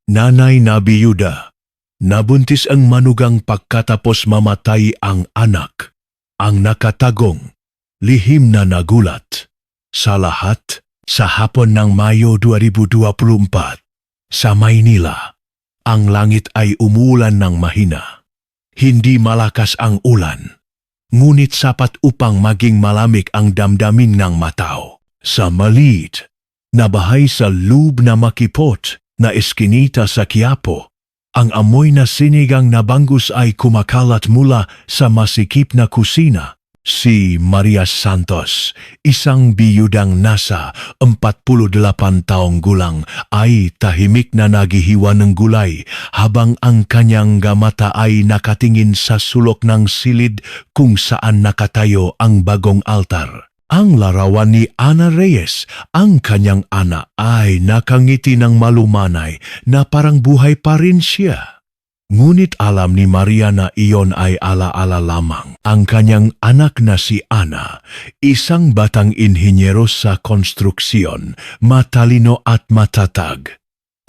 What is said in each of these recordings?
Nanay na biyuda, nabuntis ang manugang pagkatapos mamatay ang anak. Ang nakatagong, lihim na nagulat. Sa lahat, sa hapon ng Mayo 2024, sa Maynila, ang langit ay umuulan ng mahina. Hindi malakas ang ulan, ngunit sapat upang maging malamig ang damdamin ng matao. Sa maliit na bahay sa loob na makipot na eskinita sa Quiapo, ang amoy na sinigang na bangus ay kumakalat mula sa masikip na kusina. Si Maria Santos, isang biyudang nasa 48 taong gulang, ay tahimik na naghihiwa ng gulay habang ang kanyang mata ay nakatingin sa sulok ng silid kung saan nakatayo ang bagong altar. Ang larawan ni Ana Reyes, ang kanyang anak, ay nakangiti ng malumanay na parang buhay pa rin siya. Ngunit alam ni Maria na iyon ay ala-ala lamang. Ang kanyang anak na si Ana, isang batang inhinyero sa konstruksyon, matalino at matatag,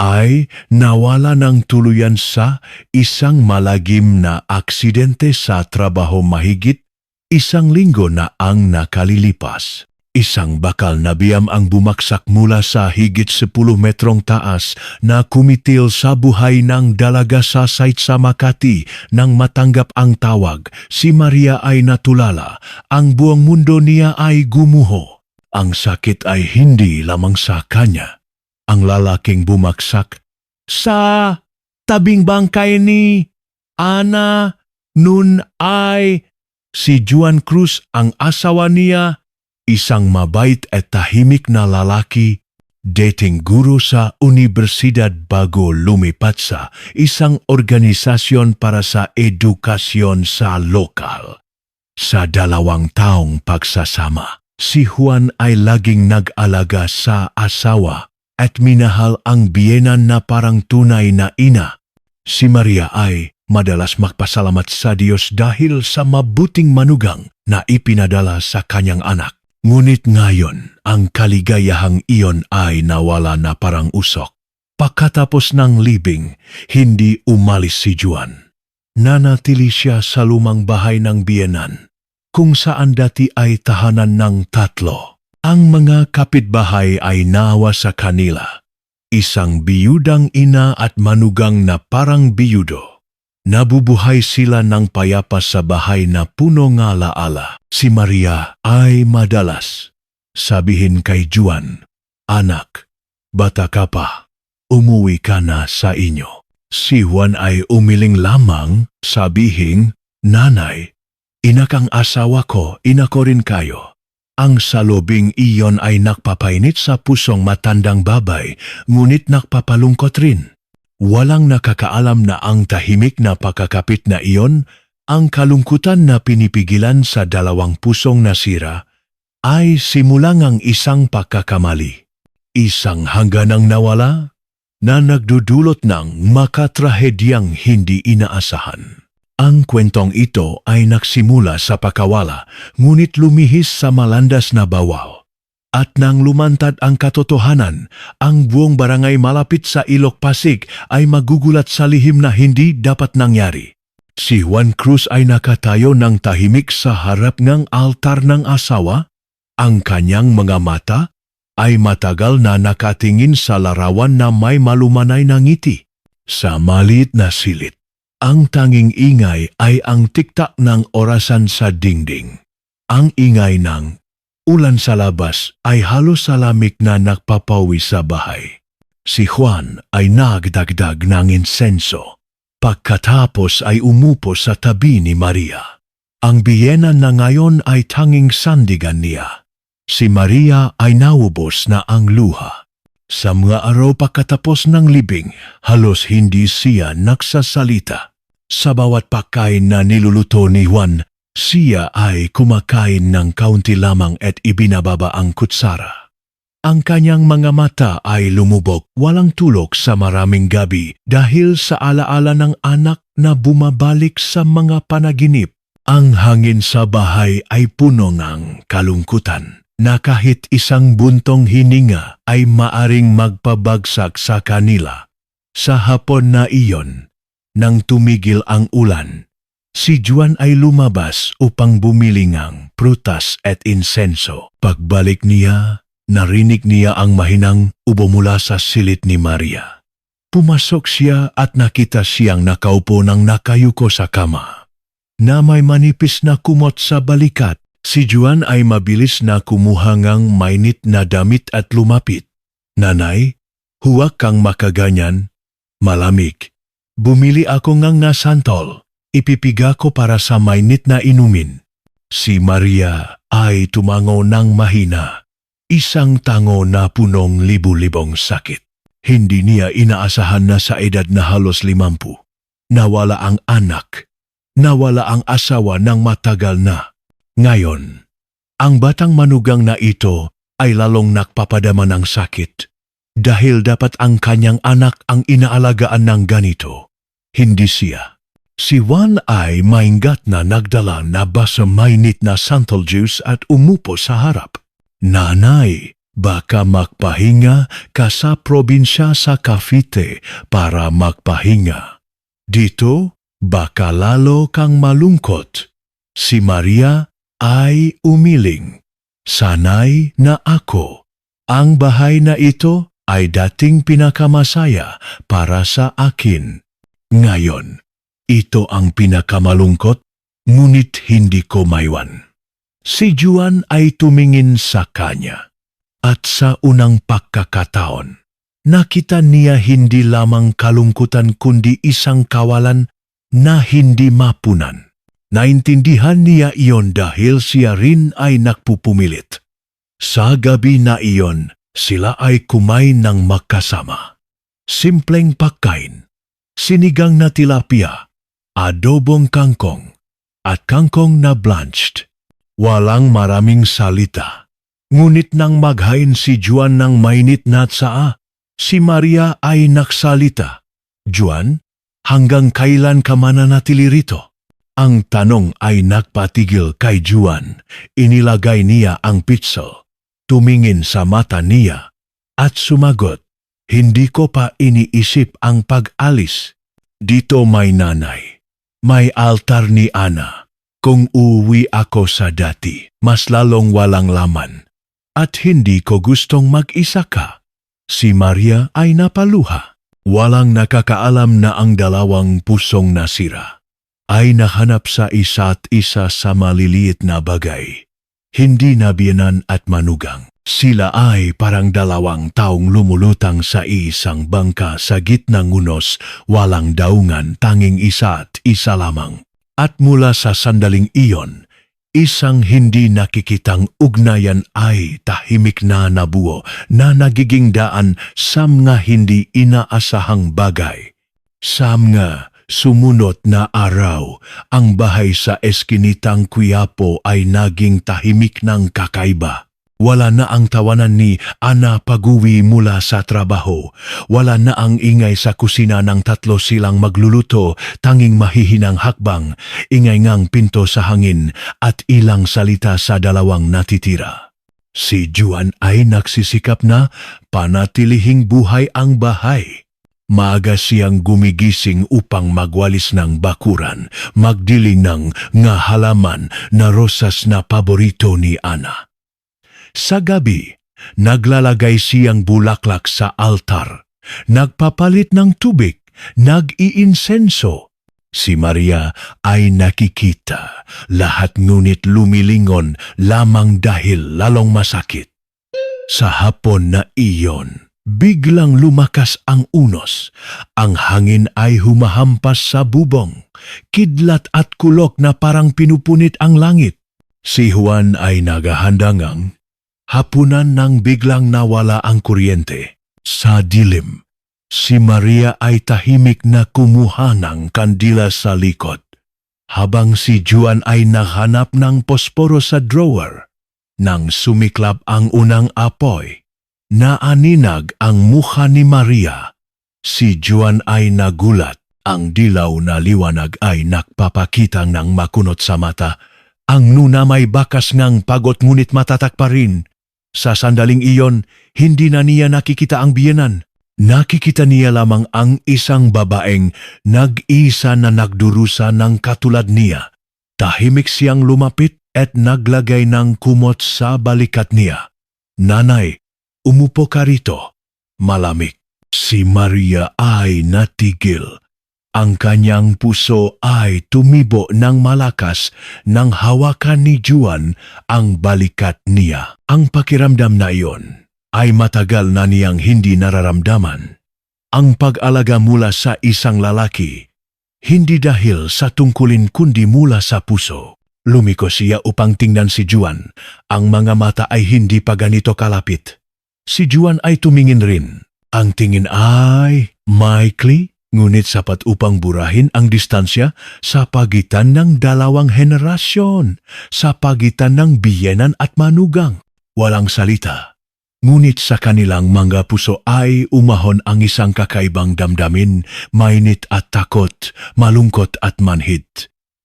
ay nawala ng tuluyan sa isang malagim na aksidente sa trabaho mahigit 1 linggo na ang nakalilipas. Isang bakal na biyam ang bumaksak mula sa higit 10 metrong taas na kumitil sa buhay ng dalaga sa site sa Makati. Nang matanggap ang tawag, si Maria ay natulala. Ang buong mundo niya ay gumuho. Ang sakit ay hindi lamang sa kanya. Ang lalaking bumaksak sa tabing bangkay ni Ana nun ay si Juan Cruz, ang asawa niya. Isang mabait at tahimik na lalaki, dating guro sa universidad bago lumipat sa isang organisasyon para sa edukasyon sa lokal. Sa 2 taong pagsasama, si Juan ay laging nag-alaga sa asawa at minahal ang biyenan na parang tunay na ina. Si Maria ay madalas magpasalamat sa Diyos dahil sa mabuting manugang na ipinadala sa kanyang anak. Ngunit ngayon, ang kaligayahang iyon ay nawala na parang usok. Pagkatapos ng libing, hindi umalis si Juan. Nanatili siya sa lumang bahay ng biyenan, kung saan dati ay tahanan ng 3. Ang mga kapitbahay ay naawa sa kanila. Isang biyudang ina at manugang na parang biyudo. Nabubuhay sila ng payapa sa bahay na puno ng ala-ala. Si Maria ay madalas sabihin kay Juan, "Anak, bata ka pa, umuwi ka na sa inyo." Si Juan ay umiling lamang, sabihin, "Nanay, ina kang asawa ko, ina ko rin kayo." Ang salubing iyon ay nakpapainit sa pusong matandang babay, ngunit nakpapalungkot rin. Walang nakakaalam na ang tahimik na pagkakapit na iyon, ang kalungkutan na pinipigilan sa 2 pusong nasira, ay simulang ang isang pagkakamali. Isang hangganang nawala na nagdudulot ng makatrahedyang hindi inaasahan. Ang kwentong ito ay nagsimula sa pakawala, ngunit lumihis sa malandas na bawal. At nang lumantad ang katotohanan, ang buong barangay malapit sa Ilok Pasig ay magugulat sa lihim na hindi dapat nangyari. Si Juan Cruz ay nakatayo ng tahimik sa harap ng altar ng asawa. Ang kanyang mga mata ay matagal na nakatingin sa larawan na may malumanay na ngiti. Sa maliit na silid, ang tanging ingay ay ang tiktak ng orasan sa dingding. Ang ingay ng ulan sa labas ay halos salamik na nagpapawi sa bahay. Si Juan ay nagdagdag ng insenso. Pagkatapos ay umupo sa tabi ni Maria. Ang biyena na ngayon ay tanging sandigan niya. Si Maria ay naubos na ang luha. Sa mga araw pagkatapos ng libing, halos hindi siya nagsasalita. Sa bawat pagkain na niluluto ni Juan, siya ay kumakain ng kaunti lamang at ibinababa ang kutsara. Ang kanyang mga mata ay lumubog, walang tulog sa maraming gabi dahil sa alaala ng anak na bumabalik sa mga panaginip. Ang hangin sa bahay ay puno ng kalungkutan na kahit isang buntong hininga ay maaring magpabagsak sa kanila. Sa hapon na iyon, nang tumigil ang ulan, si Juan ay lumabas upang bumili ng prutas at insenso. Pagbalik niya, narinig niya ang mahinang ubo mula sa silid ni Maria. Pumasok siya at nakita siyang nakaupo ng nakayuko sa kama, na may manipis na kumot sa balikat. Si Juan ay mabilis na kumuha ng mainit na damit at lumapit. Nanay, huwag kang makaganyan. Malamig. Bumili ako ng nasantol. Ipipiga ko para sa mainit na inumin. Si Maria ay tumango ng mahina. Isang tango na punong libu-libong sakit. Hindi niya inaasahan na sa edad na halos 50. Nawala ang anak. Nawala ang asawa ng matagal na. Ngayon, ang batang manugang na ito ay lalong nakpapadama ng sakit. Dahil dapat ang kanyang anak ang inaalagaan ng ganito. Hindi siya. Si Juan ay maingat na nagdala na basa mainit na santol juice at umupo sa harap. Nanay, baka magpahinga ka sa probinsya sa Cavite para magpahinga. Dito, baka lalo kang malungkot. Si Maria ay umiling. Sanay na ako. Ang bahay na ito ay dating pinakamasaya para sa akin. Ngayon, ito ang pinakamalungkot, ngunit hindi ko maiwan. Si Juan ay tumingin sa kanya. At sa unang pagkakataon, nakita niya hindi lamang kalungkutan kundi isang kawalan na hindi mapunan. Naintindihan niya iyon dahil siya rin ay nagpupumilit. Sa gabi na iyon, sila ay kumain ng magkasama. Simpleng pagkain, sinigang na tilapia, adobong kangkong, at kangkong na blanched. Walang maraming salita. Ngunit nang maghain si Juan ng mainit na tsaa, si Maria ay nagsalita. Juan, hanggang kailan ka mananatili rito? Ang tanong ay nagpatigil kay Juan. Inilagay niya ang pitso, tumingin sa mata niya, at sumagot, hindi ko pa iniisip ang pag-alis. Dito may nanay, may altar ni Ana. Kung uuwi ako sa dati, mas lalong walang laman. At hindi ko gustong mag-isa ka. Si Maria ay napaluha. Walang nakakaalam na ang dalawang pusong nasira ay nahanap sa isa't isa sa maliliit na bagay. Hindi na biyenan at manugang. Sila ay parang dalawang taong lumulutang sa isang bangka sa gitnang unos, walang daungan, tanging isa at isa lamang. At mula sa sandaling iyon, isang hindi nakikitang ugnayan ay tahimik na nabuo na nagiging daan sa mga hindi inaasahang bagay. Sa mga sumunod na araw, ang bahay sa Eskinitang Quiapo ay naging tahimik ng kakaiba. Wala na ang tawanan ni Ana pag-uwi mula sa trabaho. Wala na ang ingay sa kusina ng tatlo silang magluluto, tanging mahihinang hakbang, ingay ngang pinto sa hangin at ilang salita sa dalawang natitira. Si Juan ay nagsisikap na panatilihing buhay ang bahay. Maaga siyang gumigising upang magwalis ng bakuran, magdiling ng nga halaman na rosas na paborito ni Ana. Sa gabi, naglalagay siyang bulaklak sa altar, nagpapalit ng tubig, nag-iinsenso. Si Maria ay nakikita, lahat ngunit lumilingon lamang dahil lalong masakit. Sa hapon na iyon, biglang lumakas ang unos. Ang hangin ay humahampas sa bubong, kidlat at kulok na parang pinupunit ang langit. Si Juan ay naghahandangang hapunan nang biglang nawala ang kuryente. Sa dilim, si Maria ay tahimik na kumuha ng kandila sa likod, habang si Juan ay nahanap ng posporo sa drawer. Nang sumiklab ang unang apoy, naaninag ang mukha ni Maria. Si Juan ay nagulat. Ang dilaw na liwanag ay nagpapakita ng makunot sa mata. Ang nuna may bakas ngang pagod ngunit matatak pa rin. Sa sandaling iyon, hindi na niya nakikita ang biyenan. Nakikita niya lamang ang isang babaeng nag-isa na nagdurusa ng katulad niya. Tahimik siyang lumapit at naglagay ng kumot sa balikat niya. Nanay, umupo ka rito. Malamig. Si Maria ay natigil. Ang kanyang puso ay tumibo ng malakas nang hawakan ni Juan ang balikat niya. Ang pakiramdam na iyon ay matagal na niyang hindi nararamdaman. Ang pag-alaga mula sa isang lalaki, hindi dahil sa tungkulin kundi mula sa puso. Lumiko siya upang tingnan si Juan. Ang mga mata ay hindi pa ganito kalapit. Si Juan ay tumingin rin. Ang tingin ay maikli, ngunit sapat upang burahin ang distansya sa pagitan ng dalawang henerasyon, sa pagitan ng biyenan at manugang. Walang salita. Ngunit sa kanilang mga puso ay umahon ang isang kakaibang damdamin, mainit at takot, malungkot at manhid.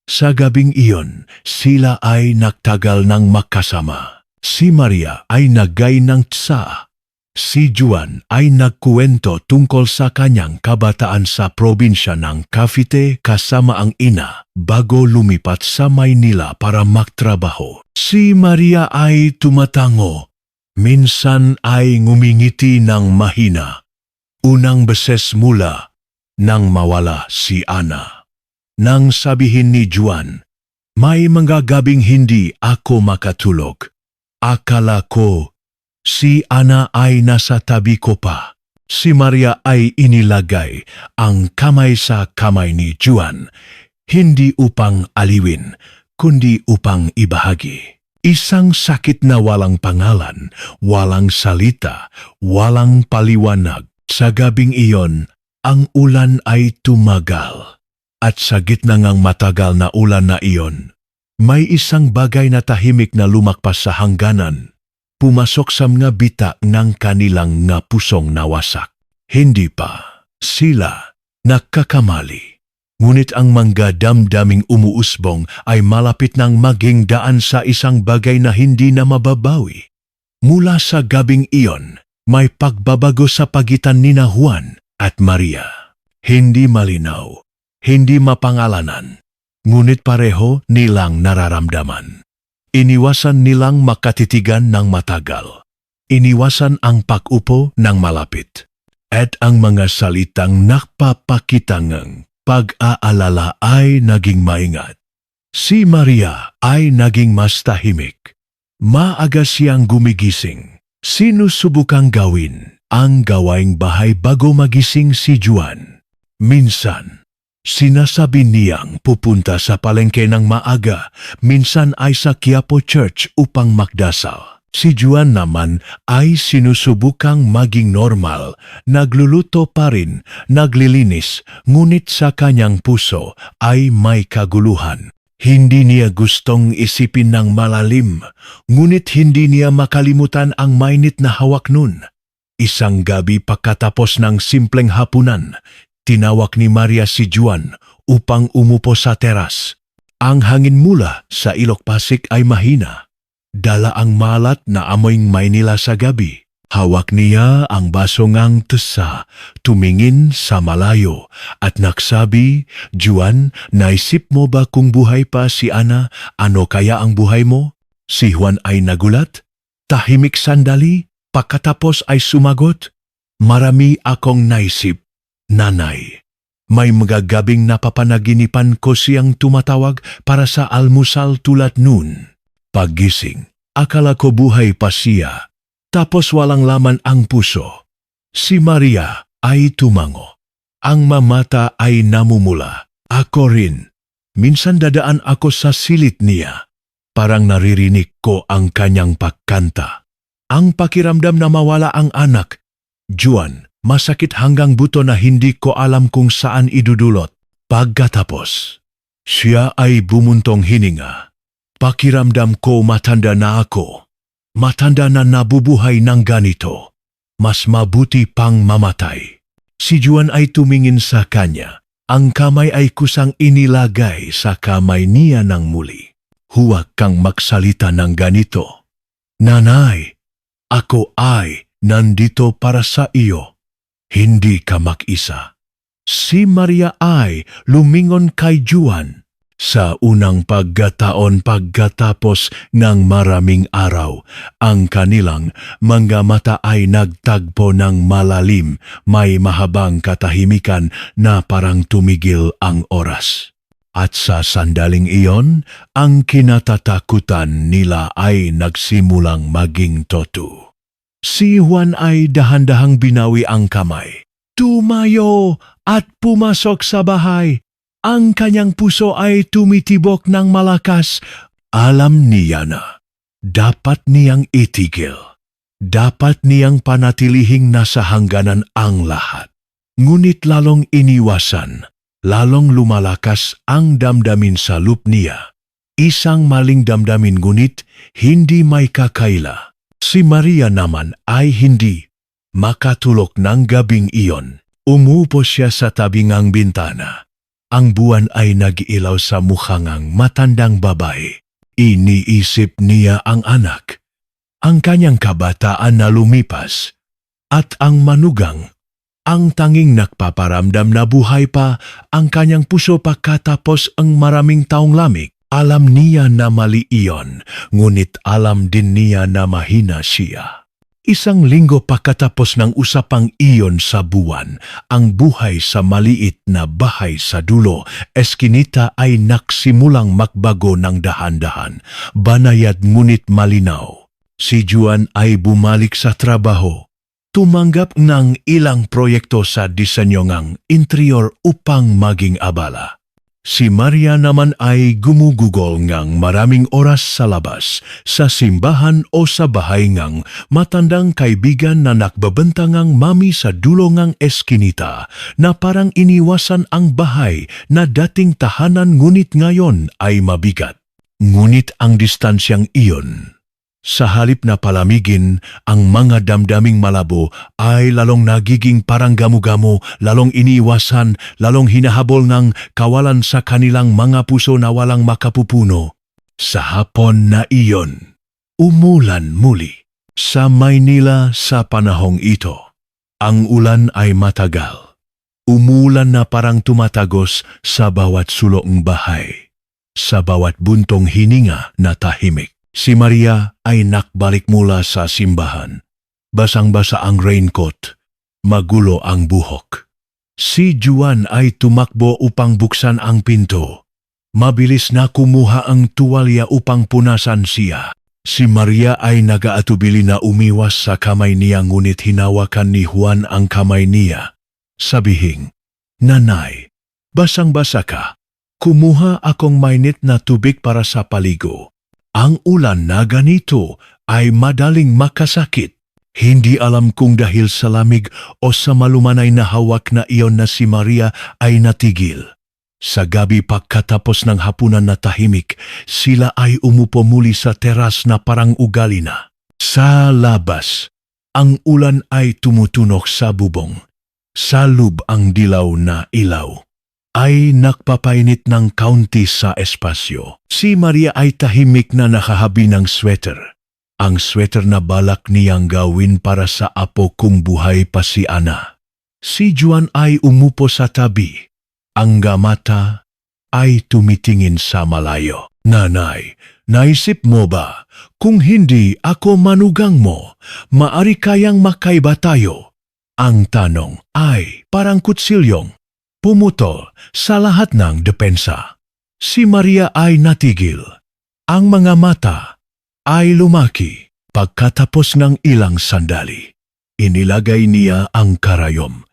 Sa gabing iyon, sila ay nagtagal ng magkasama. Si Maria ay naggay ng tsa. Si Juan ay nagkuwento tungkol sa kanyang kabataan sa probinsya ng Cavite kasama ang ina bago lumipat sa Maynila para magtrabaho. Si Maria ay tumatango. Minsan ay ngumingiti ng mahina. Unang beses mula nang mawala si Ana. Nang sabihin ni Juan, may mga gabing hindi ako makatulog. Akala ko si Ana ay nasa tabi ko pa. Si Maria ay inilagay ang kamay sa kamay ni Juan, hindi upang aliwin, kundi upang ibahagi. Isang sakit na walang pangalan, walang salita, walang paliwanag. Sa gabing iyon, ang ulan ay tumagal. At sa gitna ng matagal na ulan na iyon, may isang bagay na tahimik na lumakpas sa hangganan. Pumasok sa mga bitak ng kanilang nga pusong nawasak. Hindi pa sila nagkakamali. Ngunit ang mga damdaming umuusbong ay malapit nang maging daan sa isang bagay na hindi na mababawi. Mula sa gabing iyon, may pagbabago sa pagitan ni Juan at Maria. Hindi malinaw, hindi mapangalanan, ngunit pareho nilang nararamdaman. Iniwasan nilang makatitigan ng matagal. Iniwasan ang pag-upo ng malapit. At ang mga salitang nakpapakitangang pag-aalala ay naging maingat. Si Maria ay naging mas tahimik. Maaga siyang gumigising. Sinusubukang gawin ang gawaing bahay bago magising si Juan. Minsan, sinasabi niyang pupunta sa palengke ng maaga, minsan ay sa Quiapo Church upang magdasal. Si Juan naman ay sinusubukang maging normal, nagluluto pa rin, naglilinis, ngunit sa kanyang puso ay may kaguluhan. Hindi niya gustong isipin ng malalim, ngunit hindi niya makalimutan ang mainit na hawak nun. Isang gabi pagkatapos ng simpleng hapunan, tinawag ni Maria si Juan upang umupo sa teras. Ang hangin mula sa Ilok Pasig ay mahina. Dala ang malat na amoyng Maynila sa gabi. Hawak niya ang baso ngang tesa, tumingin sa malayo at nagsabi, "Juan, naisip mo ba kung buhay pa si Ana, ano kaya ang buhay mo?" Si Juan ay nagulat. Tahimik sandali, pagkatapos ay sumagot, "Marami akong naisip, nanay. May mga gabing napapanaginipan ko siyang tumatawag para sa almusal tulad nun. Paggising, akala ko buhay pa siya, tapos walang laman ang puso." Si Maria ay tumango. Ang mamata ay namumula. Ako rin. Minsan dadaan ako sa silid niya. Parang naririnig ko ang kanyang pagkanta. Ang pakiramdam na mawala ang anak, Juan, masakit hanggang buto na hindi ko alam kung saan idudulot. Pagkatapos, siya ay bumuntong hininga. Pakiramdam ko matanda na ako. Matanda na nabubuhay ng ganito. Mas mabuti pang mamatay. Si Juan ay tumingin sa kanya. Ang kamay ay kusang inilagay sa kamay niya ng muli. "Huwag kang magsalita ng ganito. Nanay, ako ay nandito para sa iyo. Hindi ka mag-isa. Si Maria ay lumingon kay Juan. Sa unang pagkataon pagkatapos ng maraming araw, ang kanilang mga mata ay nagtagpo ng malalim, may mahabang katahimikan na parang tumigil ang oras. At sa sandaling iyon, ang kinatatakutan nila ay nagsimulang maging totoo. Si Juan ay dahan-dahang binawi ang kamay. Tumayo at pumasok sa bahay. Ang kanyang puso ay tumitibok ng malakas. Alam niya na dapat niyang itigil. Dapat niyang panatilihing nasa hangganan ang lahat. Ngunit lalong iniwasan, lalong lumalakas ang damdamin sa loob niya. Isang maling damdamin ngunit hindi may kakaila. Si Maria naman ay hindi makatulog ng gabing iyon. Umupo siya sa tabingang bintana. Ang buwan ay nag-ilaw sa mukha ng matandang babae. Iniisip niya ang anak, ang kanyang kabataan na lumipas, at ang manugang, ang tanging nagpaparamdam na buhay pa ang kanyang puso pagkatapos ang maraming taong lamig. Alam niya na mali iyon, ngunit alam din niya na mahina siya. Isang linggo pagkatapos ng usapang iyon sa buwan, ang buhay sa maliit na bahay sa dulo, eskinita ay nagsimulang magbago ng dahan-dahan. Banayad ngunit malinaw. Si Juan ay bumalik sa trabaho. Tumanggap ng ilang proyekto sa disenyo ng interior upang maging abala. Si Maria naman ay gumugugol ng maraming oras sa labas, sa simbahan o sa bahay ng matandang kaibigan na nakbabanta ng mami sa dulo ng eskinita na parang iniwasan ang bahay na dating tahanan ngunit ngayon ay mabigat. Ngunit ang distansyang iyon, sa halip na palamigin ang mga damdaming malabo ay lalong nagiging parang gamu-gamu, lalong iniiwasan, lalong hinahabol ng kawalan sa kanilang mga puso na walang makapupuno. Sa hapon na iyon, umulan muli sa Maynila sa panahong ito. Ang ulan ay matagal. Umulan na parang tumatagos sa bawat sulong bahay, sa bawat buntong hininga na tahimik. Si Maria ay nakbalik mula sa simbahan. Basang-basa ang raincoat, magulo ang buhok. Si Juan ay tumakbo upang buksan ang pinto. Mabilis na kumuha ang tuwalya upang punasan siya. Si Maria ay nagaatubili na umiwas sa kamay niya ngunit hinawakan ni Juan ang kamay niya. Sabihing, "Nanay, basang-basa ka. Kumuha akong mainit na tubig para sa paligo. Ang ulan na ganito ay madaling makasakit." Hindi alam kung dahil sa lamig o sa malumanay na hawak na iyon na si Maria ay natigil. Sa gabi pagkatapos ng hapunan na tahimik, sila ay umupo muli sa teras na parang ugali na. Sa labas, ang ulan ay tumutunog sa bubong. Sa loob ang dilaw na ilaw ay nakpapainit ng kaunti sa espasyo. Si Maria ay tahimik na nakahabi ng sweater. Ang sweater na balak niyang gawin para sa apo kung buhay pa si Ana. Si Juan ay umupo sa tabi. Ang mata ay tumitingin sa malayo. "Nanay, naisip mo ba kung hindi ako manugang mo, maari kayang makaiba tayo?" Ang tanong ay parang kutsilyong pumutol sa lahat ng depensa. Si Maria ay natigil. Ang mga mata ay lumaki. Pagkatapos ng ilang sandali, inilagay niya ang karayom.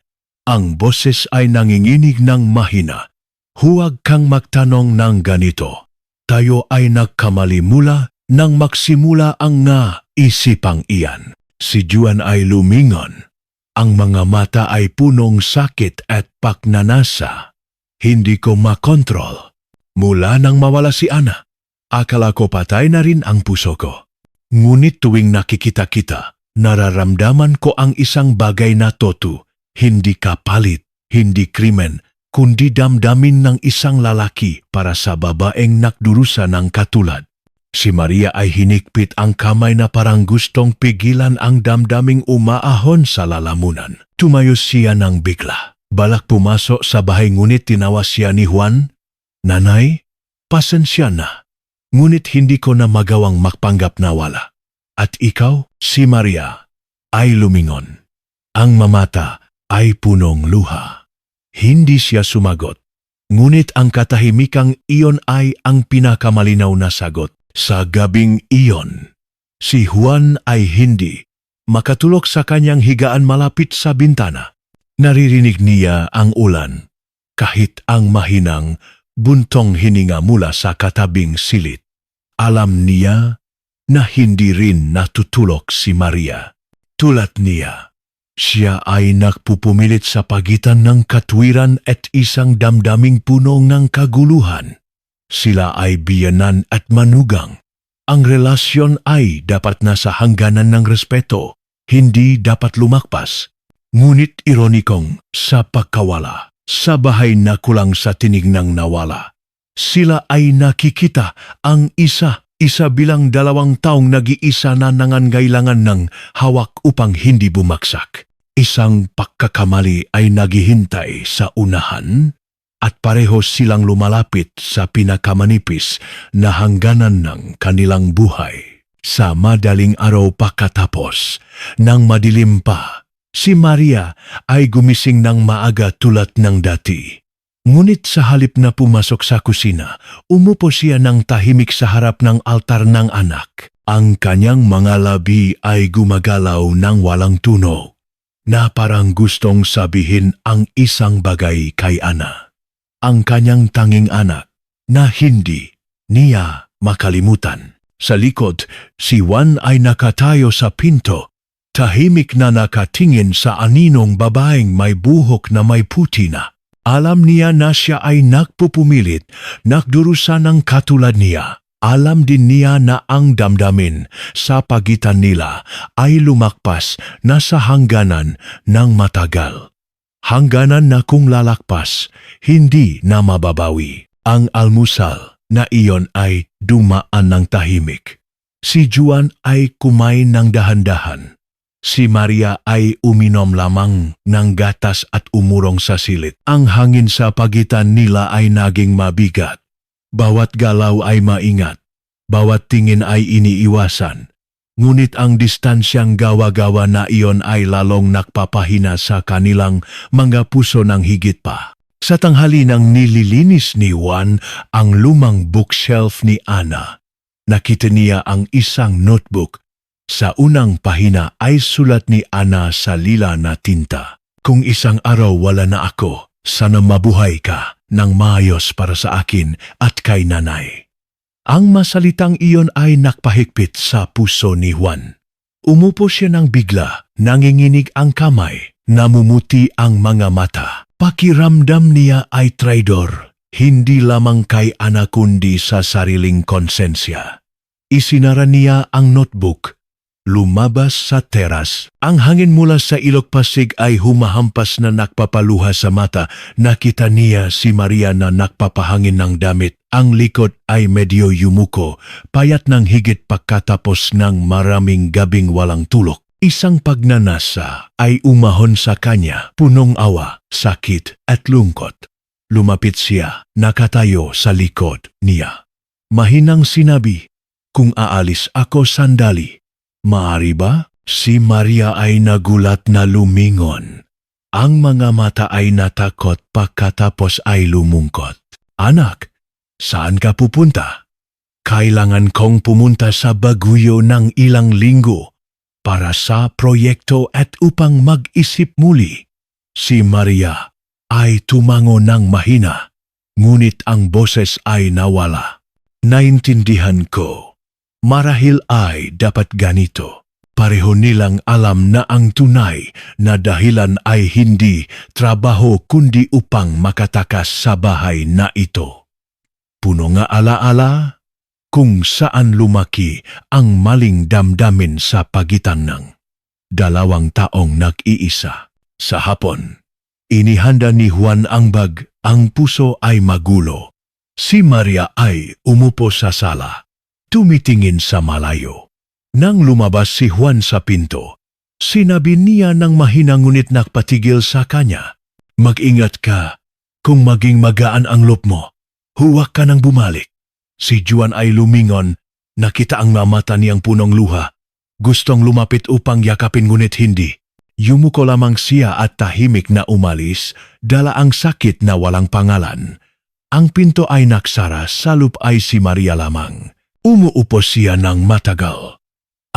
Ang boses ay nanginginig ng mahina. "Huwag kang magtanong ng ganito. Tayo ay nagkamali mula nang magsimula ang isipang iyan." Si Juan ay lumingon. Ang mga mata ay punong sakit at pagnanasa. "Hindi ko makontrol. Mula nang mawala si Ana, akala ko patay na rin ang puso ko. Ngunit tuwing nakikita kita, nararamdaman ko ang isang bagay na totoo. Hindi kapalit, hindi krimen, kundi damdamin ng isang lalaki para sa babaeng nakdurusa ng katulad." Si Maria ay hinikpit ang kamay na parang gustong pigilan ang damdaming umaahon sa lalamunan. Tumayo siya ng bigla. Balak pumasok sa bahay ngunit tinawas siya ni Juan. Nanay, pasensya na. Ngunit hindi ko na magawang makpanggap na wala. At ikaw, si Maria, ay lumingon. Ang mamata ay punong luha. Hindi siya sumagot. Ngunit ang katahimikang iyon ay ang pinakamalinaw na sagot. Sa gabing iyon, si Juan ay hindi makatulog sa kanyang higaan malapit sa bintana. Naririnig niya ang ulan, kahit ang mahinang buntong hininga mula sa katabing silid. Alam niya na hindi rin natutulog si Maria. Tulad niya, siya ay nagpupumilit sa pagitan ng katwiran at isang damdaming puno ng kaguluhan. Sila ay biyanan at manugang. Ang relasyon ay dapat nasa hangganan ng respeto, hindi dapat lumakpas. Ngunit ironikong sa pagkawala, sa bahay na kulang sa tinig ng nawala. Sila ay nakikita ang isa bilang 2 taong nag-iisa na nangangailangan ng hawak upang hindi bumagsak. Isang pagkakamali ay naghihintay sa unahan, at pareho silang lumalapit sa pinakamanipis na hangganan ng kanilang buhay. Sa madaling araw pagkatapos, nang madilim pa, si Maria ay gumising ng maaga tulad ng dati. Ngunit sa halip na pumasok sa kusina, umupo siya ng tahimik sa harap ng altar ng anak. Ang kanyang mga labi ay gumagalaw ng walang tunog, na parang gustong sabihin ang isang bagay kay Ana. Ang kanyang tanging anak na hindi niya makalimutan. Sa likod, si Juan ay nakatayo sa pinto, tahimik na nakatingin sa aninong babaeng may buhok na may puti na. Alam niya na siya ay nagpupumilit, nagdurusa ng katulad niya. Alam din niya na ang damdamin sa pagitan nila ay lumakpas na sa hangganan ng matagal. Hangganan na kung lalakpas, hindi na mababawi. Ang almusal na iyon ay dumaan ng tahimik. Si Juan ay kumain ng dahan-dahan. Si Maria ay uminom lamang ng gatas at umurong sa silid. Ang hangin sa pagitan nila ay naging mabigat. Bawat galaw ay maingat. Bawat tingin ay iniiwasan. Ngunit ang distansyang gawa-gawa na iyon ay lalong nagpapahina sa kanilang mga puso ng higit pa. Sa tanghali nang nililinis ni Juan ang lumang bookshelf ni Ana, nakita niya ang isang notebook. Sa unang pahina ay sulat ni Ana sa lila na tinta. Kung isang araw wala na ako, sana mabuhay ka ng maayos para sa akin at kay nanay. Ang masalitang iyon ay nakpahigpit sa puso ni Juan. Umupo siya ng bigla, nanginginig ang kamay, namumuti ang mga mata. Pakiramdam niya ay traidor, hindi lamang kay Ana kundi sa sariling konsensya. Isinara niya ang notebook. Lumabas sa teras. Ang hangin mula sa ilog Pasig ay humahampas na nakpapaluha sa mata. Nakita niya si Maria na nakpapahangin ng damit. Ang likod ay medyo yumuko, payat ng higit pagkatapos ng maraming gabing walang tulog. Isang pagnanasa ay umahon sa kanya, punong awa, sakit at lungkot. Lumapit siya, nakatayo sa likod niya. Mahinang sinabi, "Kung aalis ako sandali, maari ba?" Si Maria ay nagulat na lumingon. Ang mga mata ay natakot pagkatapos ay lumungkot. "Anak, saan ka pupunta?" "Kailangan kong pumunta sa Baguio ng ilang linggo para sa proyekto at upang mag-isip muli." Si Maria ay tumango ng mahina, ngunit ang boses ay nawala. "Naintindihan ko. Marahil ay dapat ganito." Pareho nilang alam na ang tunay na dahilan ay hindi trabaho kundi upang makatakas sa bahay na ito. Puno nga alaala kung saan lumaki ang maling damdamin sa pagitan ng 2 taong nag-iisa. Sa hapon, inihanda ni Juan ang bag. Ang puso ay magulo. Si Maria ay umupo sa sala. tumitingin sa malayo. Nang lumabas si Juan sa pinto, sinabi niya ng mahina ngunit nagpatigil sa kanya. Mag-ingat ka. Kung maging magaan ang loob mo, huwag ka nang bumalik. Si Juan ay lumingon, nakita ang mata niyang punong luha. Gustong lumapit upang yakapin ngunit hindi. Yumuko lamang siya at tahimik na umalis, dala ang sakit na walang pangalan. Ang pinto ay naksara, sa loob ay si Maria lamang. Umuupo siya ng matagal.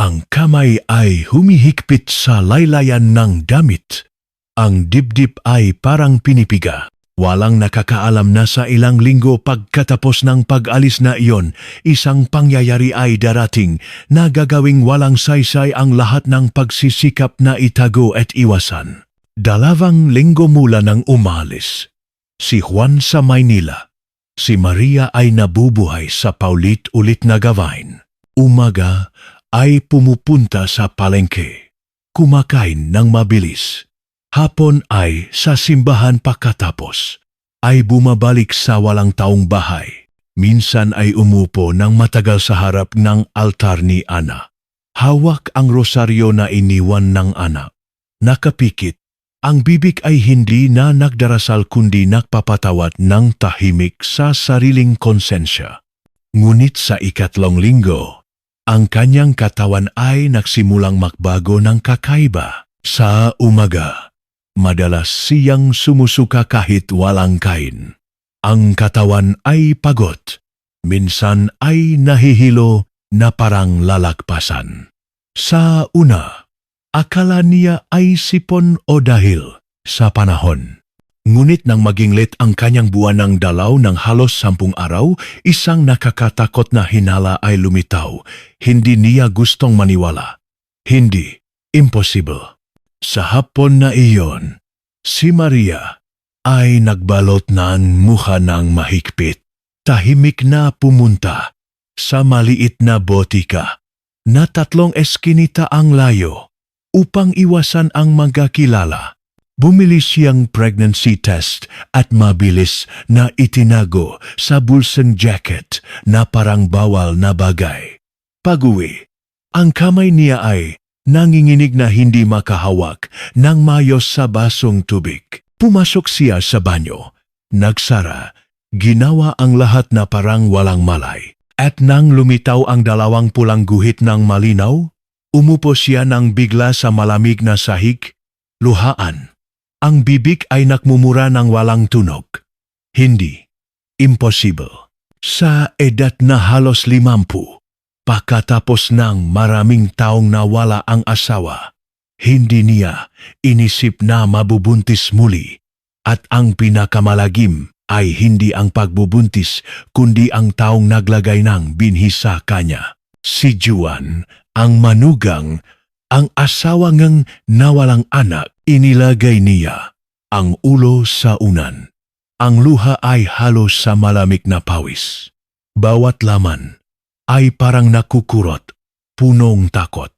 Ang kamay ay humihigpit sa laylayan ng damit. Ang dibdib ay parang pinipiga. Walang nakakaalam na sa ilang linggo pagkatapos ng pag-alis na iyon, isang pangyayari ay darating na gagawing walang saysay ang lahat ng pagsisikap na itago at iwasan. 2 linggo mula nang umalis si Juan sa Maynila, si Maria ay nabubuhay sa paulit-ulit na gawain. Umaga ay pumupunta sa palengke, kumakain ng mabilis. Hapon ay sa simbahan pagkatapos, ay bumabalik sa walang taong bahay. Minsan ay umupo ng matagal sa harap ng altar ni Ana. Hawak ang rosaryo na iniwan ng Ana. Nakapikit, ang bibig ay hindi na nagdarasal kundi nagpapatawad ng tahimik sa sariling konsensya. Ngunit sa 3 linggo, ang kanyang katawan ay nagsimulang magbago ng kakaiba. Sa umaga, madalas siyang sumusuka kahit walang kain. Ang katawan ay pagod. Minsan ay nahihilo na parang lalagpasan. Sa una, akala niya ay sipon o dahil sa panahon. Ngunit nang maging late ang kanyang buwan ng dalaw ng halos 10 araw, isang nakakatakot na hinala ay lumitaw. Hindi niya gustong maniwala. Hindi. Impossible. Sa hapon na iyon, si Maria ay nagbalot ng mukha ng mahigpit. Tahimik na pumunta sa maliit na botika na 3 eskinita ang layo upang iwasan ang magkakilala. Bumili siyang pregnancy test at mabilis na itinago sa bulsang jacket na parang bawal na bagay. Pag-uwi, ang kamay niya ay nanginginig na hindi makahawak ng mayos sa basong tubig. Pumasok siya sa banyo, nagsara, ginawa ang lahat na parang walang malay. At nang lumitaw ang 2 pulang guhit ng malinaw, umupo siya nang bigla sa malamig na sahig, luhaan. Ang bibig ay nakmumura ng walang tunog. Hindi. Impossible. Sa edad na halos 50, pagkatapos ng maraming taong nawala ang asawa, hindi niya inisip na mabubuntis muli. At ang pinakamalagim ay hindi ang pagbubuntis kundi ang taong naglagay ng binhi sa kanya. Si Juan, ang manugang, ang asawa ngang nawalang anak, inilagay niya ang ulo sa unan. Ang luha ay halos sa malamig na pawis. Bawat laman ay parang nakukurot, punong takot,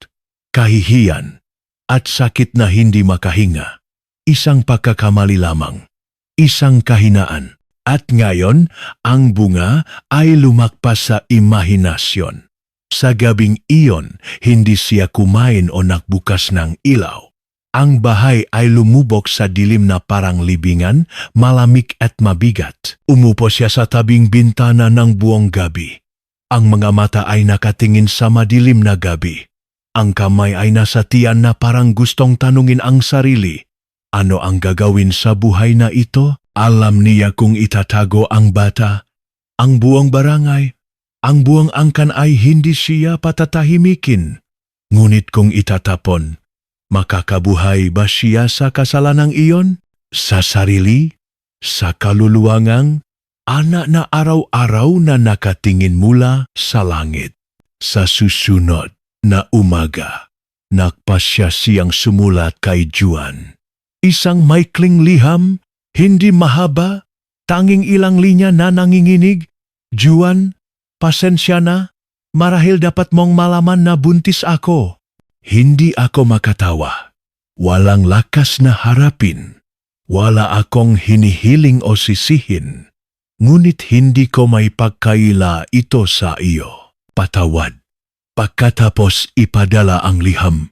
kahihiyan, at sakit na hindi makahinga. Isang pagkakamali lamang, isang kahinaan, at ngayon ang bunga ay lumakpas sa imahinasyon. Sa gabing iyon, hindi siya kumain o nagbukas ng ilaw. Ang bahay ay lumubog sa dilim na parang libingan, malamig at mabigat. Umupo siya sa tabing bintana ng buong gabi. Ang mga mata ay nakatingin sa madilim na gabi. Ang kamay ay nasa tiyan na parang gustong tanungin ang sarili. Ano ang gagawin sa buhay na ito? Alam niya kung itatago ang bata, ang buong barangay, ang buong angkan ay hindi siya patatahimikin. Ngunit kung itatapon, makakabuhay ba siya sa kasalanang iyon? Sa sarili? Sa kaluluwangang? Anak na araw-araw na nakatingin mula sa langit. Sa susunod na umaga, nagpasya siyang sumulat kay Juan. Isang maikling liham, hindi mahaba, tanging ilang linya na nanginginig. Juan, pasensya na, marahil dapat mong malaman na buntis ako. Hindi ako makatawa. Walang lakas na harapin. Wala akong hinihiling o sisihin. Ngunit hindi ko may pagkaila ito sa iyo. nagpatawad. Pagkatapos ipadala ang liham,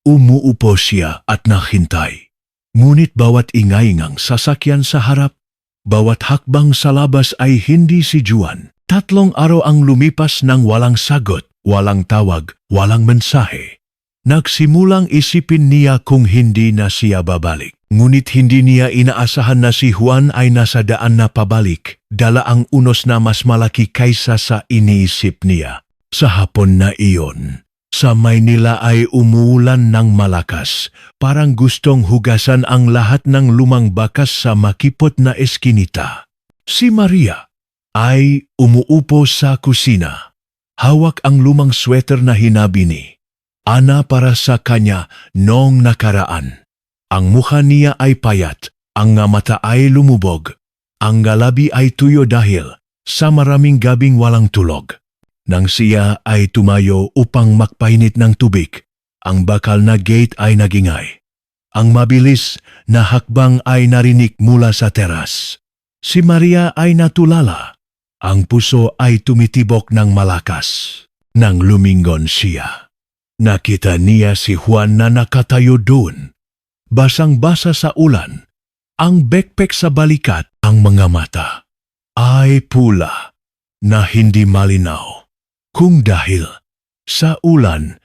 umuupo siya at naghintay. Ngunit bawat ingay ng sasakyan sa harap, bawat hakbang sa labas ay hindi si Juan. 3 araw ang lumipas nang walang sagot, walang tawag, walang mensahe. Nagsimulang isipin niya kung hindi na siya babalik. Ngunit hindi niya inaasahan na si Juan ay nasa daan na pabalik, dala ang unos na mas malaki kaysa sa iniisip niya. Sa hapon na iyon, sa Maynila ay umuulan ng malakas, parang gustong hugasan ang lahat ng lumang bakas sa makipot na eskinita. Si Maria ay umuupo sa kusina. Hawak ang lumang sweater na hinabi ni Ana para sa kanya noong nakaraan. Ang mukha niya ay payat, ang nga mata ay lumubog, ang galabi ay tuyo dahil sa maraming gabing walang tulog. Nang siya ay tumayo upang makpainit ng tubig, ang bakal na gate ay nagingay. Ang mabilis na hakbang ay narinig mula sa teras. Si Maria ay natulala. Ang puso ay tumitibok ng malakas. Nang lumingon siya, nakita niya si Juan na nakatayo doon. Basang-basa sa ulan, ang backpack sa balikat, ang mga mata ay pula na hindi malinaw. Kung dahil sa ulan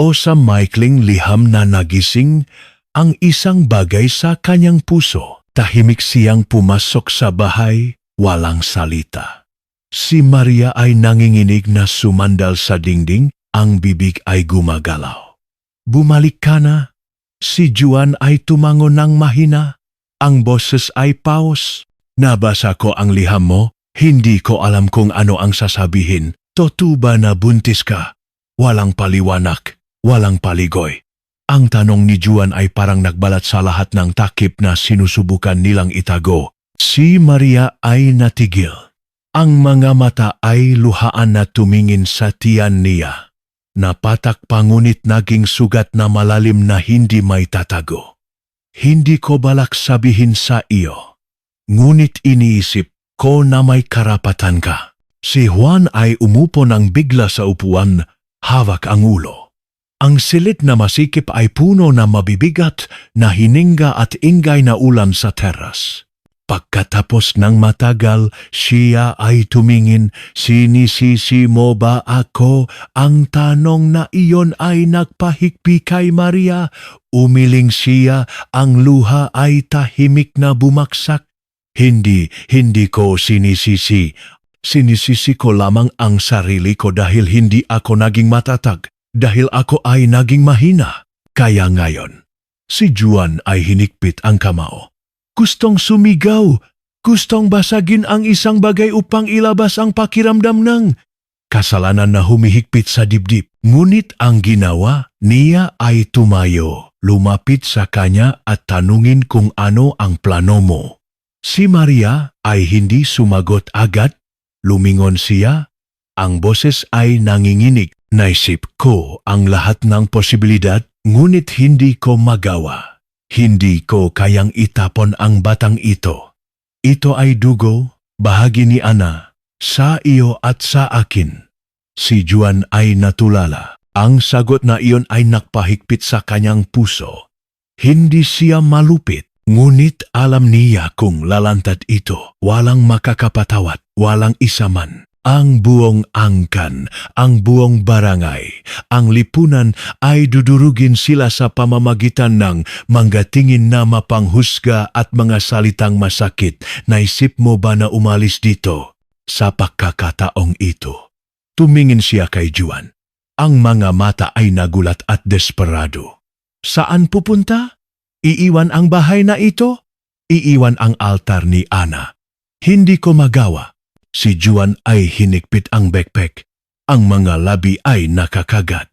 o sa maikling liham na nagising ang isang bagay sa kanyang puso, tahimik siyang pumasok sa bahay, walang salita. Si Maria ay nanginginig na sumandal sa dingding, ang bibig ay gumagalaw. Bumalik ka na. Si Juan ay tumango ng mahina. Ang boses ay paos. Nabasa ko ang liham mo, hindi ko alam kung ano ang sasabihin. Totoo ba na buntis ka? Walang paliwanag, walang paligoy. Ang tanong ni Juan ay parang nagbalat sa lahat ng takip na sinusubukan nilang itago. Si Maria ay natigil. Ang mga mata ay luhaan na tumingin sa tiyan niya. Napatak pa ngunit naging sugat na malalim na hindi may tatago. Hindi ko balak sabihin sa iyo. Ngunit iniisip ko na may karapatan ka. Si Juan ay umupo ng bigla sa upuan, hawak ang ulo. Ang silid na masikip ay puno na mabibigat na hininga at ingay na ulan sa teras. Pagkatapos ng matagal, siya ay tumingin, sinisisi mo ba ako? Ang tanong na iyon ay nagpahikbi kay Maria. Umiling siya, ang luha ay tahimik na bumaksak. Hindi ko sinisisi. Sinisisi ko lamang ang sarili ko dahil hindi ako naging matatag, dahil ako ay naging mahina. Kaya ngayon, si Juan ay hinikpit ang kamao. Gustong sumigaw, gustong basagin ang isang bagay upang ilabas ang pakiramdam ng kasalanan na humihigpit sa dibdib. Ngunit ang ginawa niya ay tumayo, lumapit sa kanya at tanungin kung ano ang plano mo. Si Maria ay hindi sumagot agad. Lumingon siya, ang boses ay nanginginig. Naisip ko ang lahat ng posibilidad, ngunit hindi ko magawa. Hindi ko kayang itapon ang batang ito. Ito ay dugo, bahagi ni Ana, sa iyo at sa akin. Si Juan ay natulala. Ang sagot na iyon ay nakpahigpit sa kanyang puso. Hindi siya malupit, ngunit alam niya kung lalantad ito. Walang makakapatawad, walang isa man. Ang buong angkan, ang buong barangay, ang lipunan ay dudurugin sila sa pamamagitan ng manggatingin na mapanghusga at mga salitang masakit. Naisip mo ba na umalis dito? Sa pagkakataong ito, tumingin siya kay Juan. Ang mga mata ay nagulat at desperado. Saan pupunta? Iiwan ang bahay na ito? Iiwan ang altar ni Ana. Hindi ko magawa. Si Juan ay hinikpit ang backpack. Ang mga labi ay nakakagat.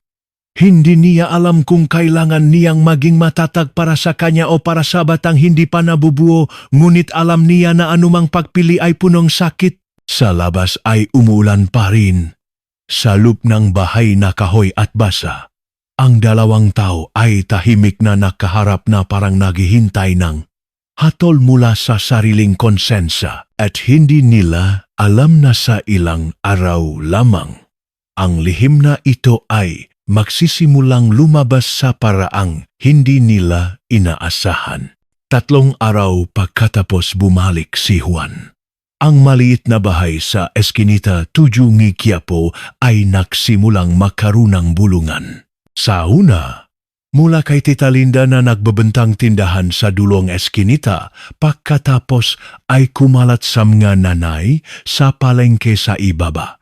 Hindi niya alam kung kailangan niyang maging matatag para sa kanya o para sa batang hindi pa nabubuo, ngunit alam niya na anumang pagpili ay punong sakit. Sa labas ay umulan pa rin. Sa loob ng bahay na kahoy at basa, ang dalawang tao ay tahimik na nakaharap na parang naghihintay ng hatol mula sa sariling konsensya at hindi nila alam na sa ilang araw lamang ang lihim na ito ay magsisimulang lumabas sa paraang hindi nila inaasahan. 3 araw pagkatapos bumalik si Juan. Ang maliit na bahay sa Eskinita 7 ng Quiapo ay nagsimulang magkaroon ng bulungan. Sa una, mula kay Tita Linda na nagbebentang tindahan sa dulong Eskinita, pagkatapos ay kumalat sa mga nanay sa palengke sa ibaba.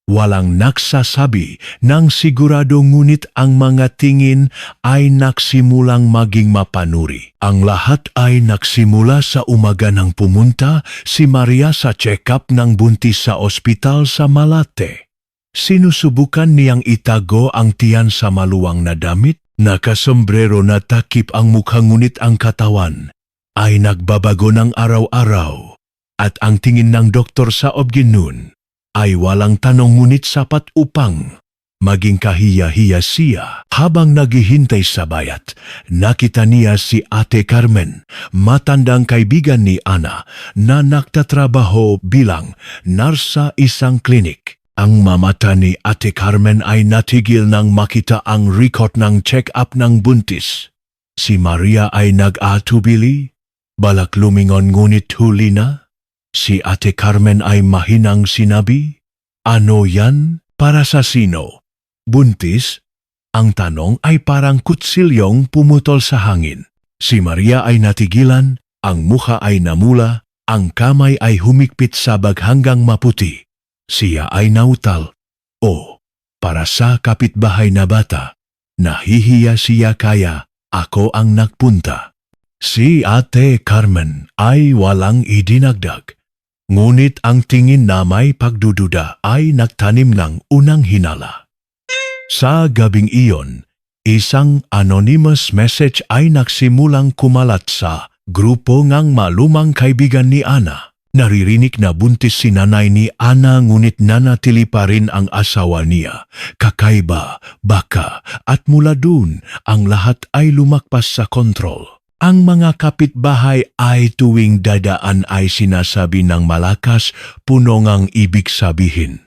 Walang nagsasabi ng sigurado ngunit ang mga tingin ay nagsimulang maging mapanuri. Ang lahat ay nagsimula sa umaga nang pumunta si Maria sa check-up ng buntis sa ospital sa Malate. Sinusubukan niyang itago ang tiyan sa maluwang na damit, nakasombrero na takip ang mukha ngunit ang katawan ay nagbabago ng araw-araw at ang tingin ng doktor sa obginun ay walang tanong ngunit sapat upang maging kahiya-hiya siya. Habang naghihintay sa bayat, nakita niya si Ate Carmen, matandang kaibigan ni Ana na nagtatrabaho bilang nurse sa isang klinik. Ang mamata ni Ate Carmen ay natigil nang makita ang record ng check-up ng buntis. Si Maria ay nag-atubili, balak lumingon ngunit huli na. Si Ate Carmen ay mahinang sinabi, "Ano yan? Para sa sino? Buntis?" Ang tanong ay parang kutsilyong pumutol sa hangin. Si Maria ay natigilan, ang mukha ay namula, ang kamay ay humigpit sa bag hanggang maputi. Siya ay nautal. "Oh, para sa kapitbahay na bata, nahihiya siya kaya ako ang nagpunta." Si Ate Carmen ay walang idinagdag. Ngunit ang tingin na may pagdududa ay nagtanim ng unang hinala. Sa gabing iyon, isang anonymous message ay nagsimulang kumalat sa grupo ng malumang kaibigan ni Ana. Naririnig na buntis si nanay ni Ana ngunit nanatili pa rin ang asawa niya. Kakaiba, baka at mula dun ang lahat ay lumakpas sa kontrol. Ang mga kapitbahay ay tuwing dadaan ay sinasabi ng malakas, puno ngang ibig sabihin,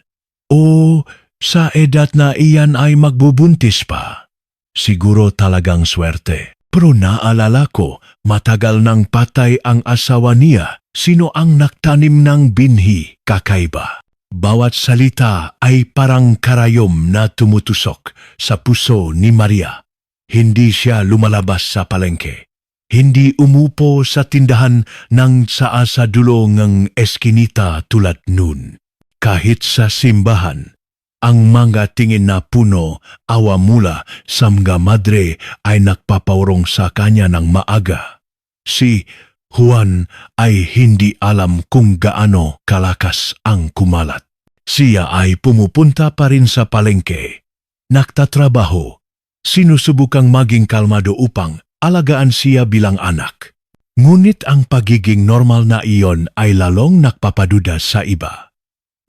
"Oh, sa edad na iyan ay magbubuntis pa. Siguro talagang swerte." Pero naalala ko, matagal nang patay ang asawa niya. Sino ang nagtanim ng binhi? Kakaiba. Bawat salita ay parang karayom na tumutusok sa puso ni Maria. Hindi siya lumalabas sa palengke. Hindi umupo sa tindahan ng sa dulo ng Eskinita tulad nun. Kahit sa simbahan, ang mga tingin na puno awa mula sa mga madre ay nagpapaurong sa kanya ng maaga. Si Juan ay hindi alam kung gaano kalakas ang kumalat. Siya ay pumupunta pa rin sa palengke. Nagtatrabaho. Sinusubukang maging kalmado upang alagaan siya bilang anak. Ngunit ang pagiging normal na iyon ay lalong nagpapaduda sa iba.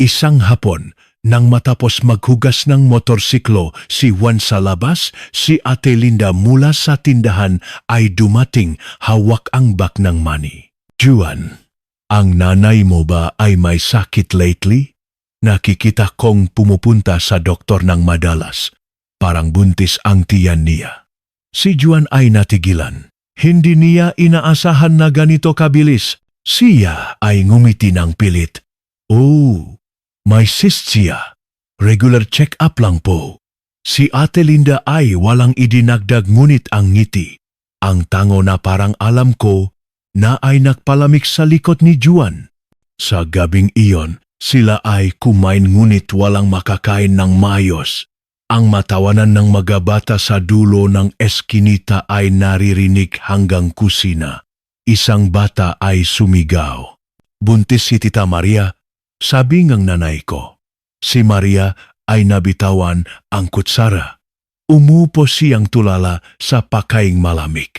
Isang hapon, nang matapos maghugas ng motorsiklo si Juan sa labas, si Ate Linda mula sa tindahan ay dumating hawak ang bag ng money. "Juan, ang nanay mo ba ay may sakit lately? Nakikita kong pumupunta sa doktor ng madalas. Parang buntis ang tiyan niya." Si Juan ay natigilan. Hindi niya inaasahan na ganito kabilis. Siya ay ngumiti ng pilit. "Oh, may cyst siya. Regular check-up lang po." Si Ate Linda ay walang idinagdag ngunit ang ngiti. Ang tango na parang alam ko na ay nagpalamig sa likod ni Juan. Sa gabing iyon, sila ay kumain ngunit walang makakain ng maayos. Ang matawanan ng mga bata sa dulo ng Eskinita ay naririnig hanggang kusina. Isang bata ay sumigaw, "Buntis si Tita Maria," sabi ng nanay ko. Si Maria ay nabitawan ang kutsara. Umupo siyang tulala sa pakaing malamig.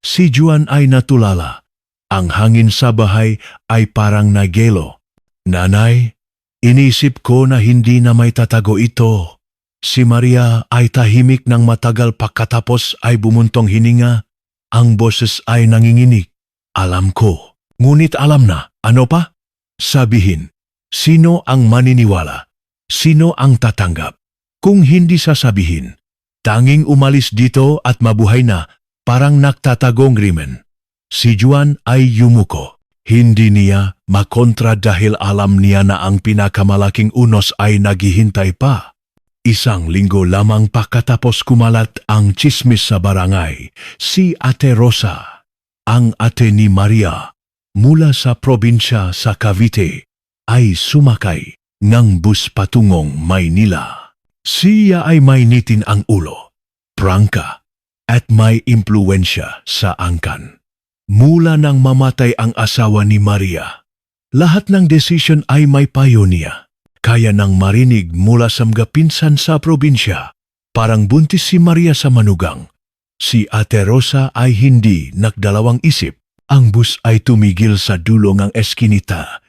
Si Juan ay natulala. Ang hangin sa bahay ay parang nagelo. "Nanay, inisip ko na hindi na may tatago ito." Si Maria ay tahimik ng matagal pagkatapos ay bumuntong hininga. Ang boses ay nanginginig. "Alam ko." Ngunit alam na, ano pa? Sabihin, sino ang maniniwala? Sino ang tatanggap? Kung hindi sasabihin, tanging umalis dito at mabuhay na parang nagtatagong krimen. Si Juan ay yumuko. Hindi niya makontra dahil alam niya na ang pinakamalaking unos ay naghihintay pa. Isang linggo lamang pagkatapos kumalat ang tsismis sa barangay, si Ate Rosa, ang ate ni Maria, mula sa probinsya sa Cavite, ay sumakay ng bus patungong Maynila. Siya ay mainitin ang ulo, prangka, at may impluensya sa angkan. Mula nang mamatay ang asawa ni Maria, lahat ng desisyon ay may payo niya. Kaya nang marinig mula sa mga pinsan sa probinsya, parang buntis si Maria sa manugang. Si Ate Rosa ay hindi nagdalawang isip. Ang bus ay tumigil sa dulo ng eskinita.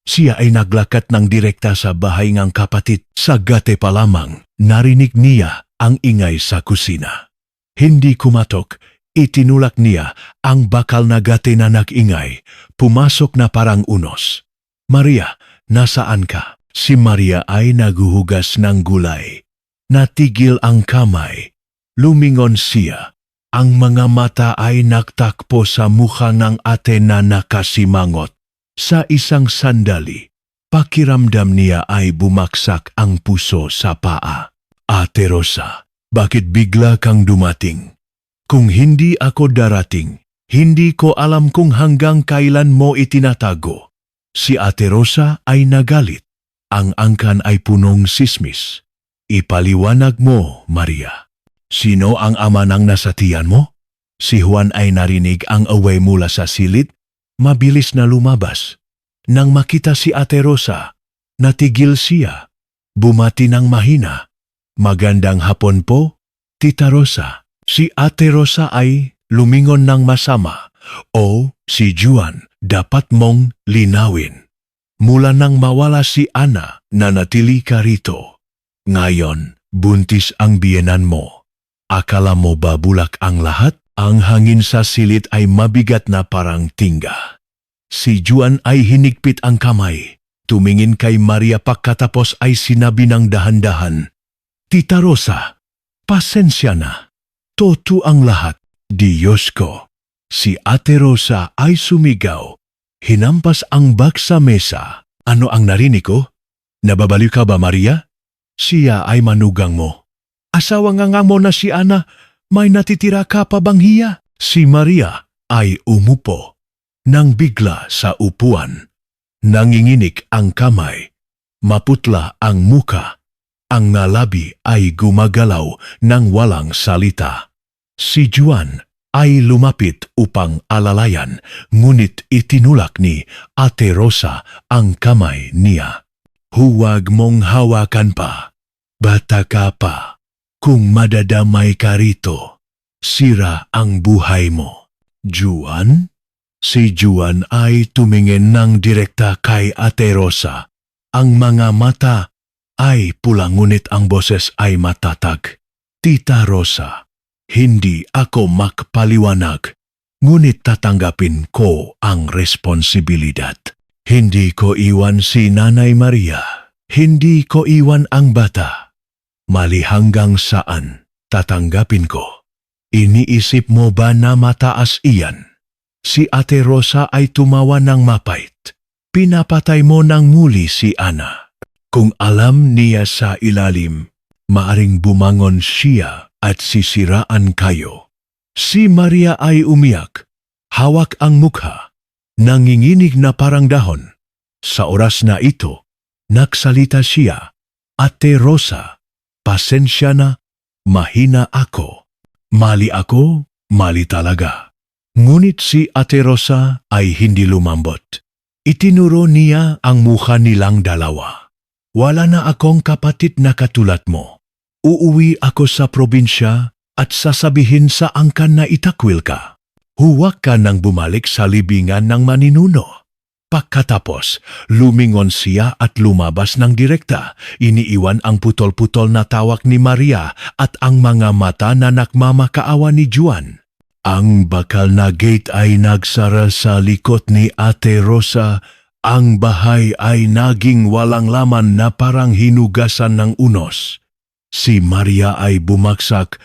Siya ay naglakat ng direkta sa bahay ng kapatid. Sa gate pa lamang, narinig niya ang ingay sa kusina. Hindi kumatok. Itinulak niya ang bakal na gate na nag-ingay. Pumasok na parang unos. Maria, nasaan ka? Si Maria ay naguhugas ng gulay. Natigil ang kamay. Lumingon siya. Ang mga mata ay nagtakpo sa mukha ng ate na nakasimangot. Sa isang sandali, pakiramdam niya ay bumaksak ang puso sa paa. Ate Rosa, bakit bigla kang dumating? Kung hindi ako darating, hindi ko alam kung hanggang kailan mo itinatago. Si Ate Rosa ay nagalit. Ang angkan ay punong sismis. Ipaliwanag mo, Maria. Sino ang ama ng nasatiyan mo? Si Juan ay narinig ang away mula sa silid. Mabilis na lumabas. Nang makita si Ate Rosa, natigil siya. Bumati ng mahina. Magandang hapon po, Tita Rosa. Si Ate Rosa ay lumingon ng masama. O, si Juan, dapat mong linawin. Mula nang mawala si Ana, nanatili ka rito. Ngayon, buntis ang biyenan mo. Akala mo ba bulak ang lahat? Ang hangin sa silid ay mabigat na parang tingga. Si Juan ay hinigpit ang kamay. Tumingin kay Maria pagkatapos ay sinabi ng dahan-dahan, Tita Rosa, pasensya na. Totoo ang lahat, Diyos ko. Si Ate Rosa ay sumigaw. Hinampas ang bag sa mesa. Ano ang narinig ko? Nababaliw ka ba, Maria? Siya ay manugang mo. Asawa nga mo na si Ana, may natitira ka pa bang hiya? Si Maria ay umupo. Nang bigla sa upuan. Nanginginig ang kamay. Maputla ang muka. Ang ngalabi ay gumagalaw ng walang salita. Si Juan ay lumapit upang alalayan, ngunit itinulak ni Ate Rosa ang kamay niya. Huwag mong hawakan pa. Bata ka pa. Kung madadamay ka rito, sira ang buhay mo. Juan? Si Juan ay tumingin ng direkta kay Ate Rosa. Ang mga mata ay pula ngunit ang boses ay matatag. Tita Rosa, hindi ako makpaliwanag, ngunit tatanggapin ko ang responsibilidad. Hindi ko iwan si Nanay Maria. Hindi ko iwan ang bata. Mali hanggang saan, tatanggapin ko. Iniisip mo ba na mataas iyan? Si Ate Rosa ay tumawa ng mapait. Pinapatay mo ng muli si Ana. Kung alam niya sa ilalim, maaring bumangon siya at sisiraan kayo. Si Maria ay umiyak, hawak ang mukha, nanginginig na parang dahon. Sa oras na ito, nagsalita siya, Ate Rosa, pasensya na, mahina ako. Mali ako, mali talaga. Ngunit si Ate Rosa ay hindi lumambot. Itinuro niya ang mukha nilang dalawa. Wala na akong kapatid na katulad mo. Uuwi ako sa probinsya at sasabihin sa angkan na itakwil ka. Huwag ka nang bumalik sa libingan ng maninuno. Pagkatapos, lumingon siya at lumabas ng direkta. Iniiwan ang putol-putol na tawak ni Maria at ang mga mata na nagmamakaawa ni Juan. Ang bakal na gate ay nagsara sa likod ni Ate Rosa. Ang bahay ay naging walang laman na parang hinugasan ng unos. Si Maria ay bumagsak,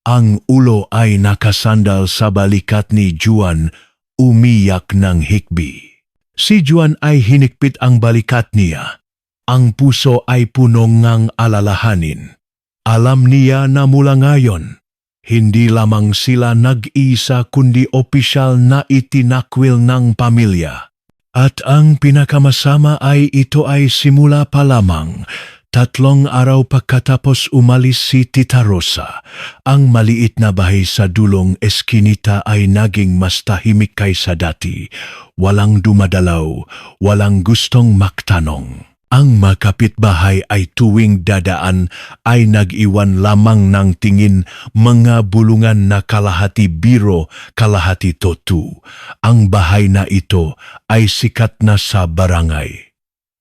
ang ulo ay nakasandal sa balikat ni Juan, umiyak ng hikbi. Si Juan ay hinikpit ang balikat niya. Ang puso ay puno ngang alalahanin. Alam niya na mula ngayon, hindi lamang sila nag-iisa kundi opisyal na itinakwil ng pamilya. At ang pinakamasama ay ito ay simula pa lamang. 3 araw pagkatapos umalis si Tita Rosa, ang maliit na bahay sa dulong eskinita ay naging mas tahimik kaysa dati. Walang dumadalaw, walang gustong maktanong. Ang makapitbahay ay tuwing dadaan ay nag-iwan lamang ng tingin, mga bulungan na kalahati biro, kalahati totu. Ang bahay na ito ay sikat na sa barangay.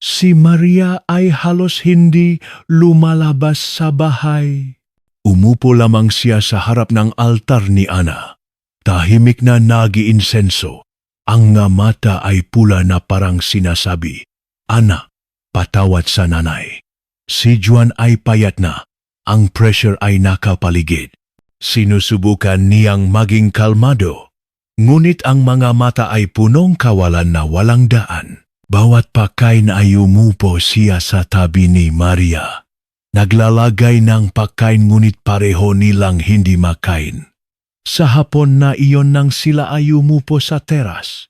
Si Maria ay halos hindi lumalabas sa bahay. Umupo lamang siya sa harap ng altar ni Ana. Tahimik na nag-iinsenso. Ang nga mata ay pula na parang sinasabi, "Ana, patawad sa nanay." Si Juan ay payat na. Ang pressure ay nakapaligid. Sinusubukan niyang maging kalmado. Ngunit ang mga mata ay punong kawalan na walang daan. Bawat pagkain ay umupo siya sa tabi ni Maria. Naglalagay ng pagkain ngunit pareho nilang hindi makain. Sa hapon na iyon nang sila ay umupo sa teras,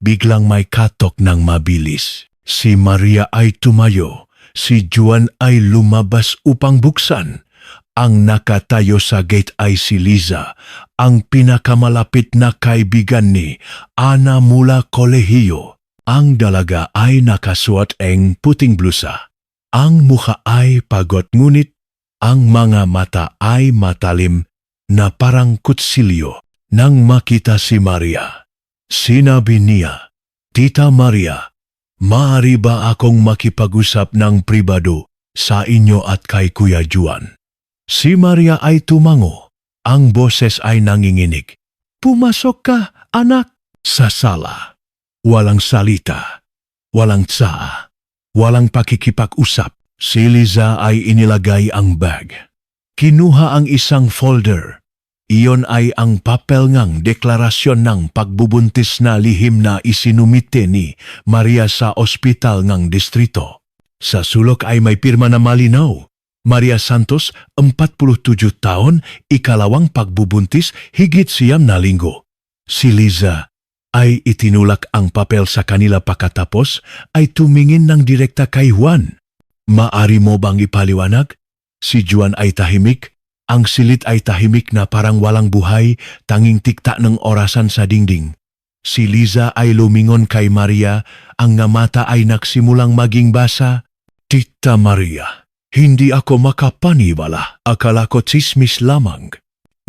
biglang may katok ng mabilis. Si Maria ay tumayo, si Juan ay lumabas upang buksan. Ang nakatayo sa gate ay si Liza, ang pinakamalapit na kaibigan ni Ana mula kolehiyo. Ang dalaga ay nakasuot ng puting blusa. Ang mukha ay pagod ngunit ang mga mata ay matalim na parang kutsilyo. Nang makita si Maria, sinabi niya, "Tita Maria, maaari ba akong makipag-usap ng pribado sa inyo at kay Kuya Juan?" Si Maria ay tumango. Ang boses ay nanginginig. "Pumasok ka, anak." Sa sala. Walang salita, walang tsaa, walang pakikipag-usap. Si Liza ay inilagay ang bag. Kinuha ang isang folder. Iyon ay ang papel ngang deklarasyon ng pagbubuntis na lihim na isinumite ni Maria sa ospital ng distrito. Sa sulok ay may pirma na malinaw. Maria Santos, 47 taon, ikalawang pagbubuntis, higit 9 na linggo. Si Liza ay itinulak ang papel sa kanila pagkatapos ay tumingin ng direkta kay Juan. "Maari mo bang ipaliwanag?" Si Juan ay tahimik. Ang silit ay tahimik na parang walang buhay, tanging tikta ng orasan sa dingding. Si Liza ay lumingon kay Maria, ang nga mata ay nagsimulang maging basa. "Tita Maria, hindi ako makapaniwala. Akala ko tsismis lamang.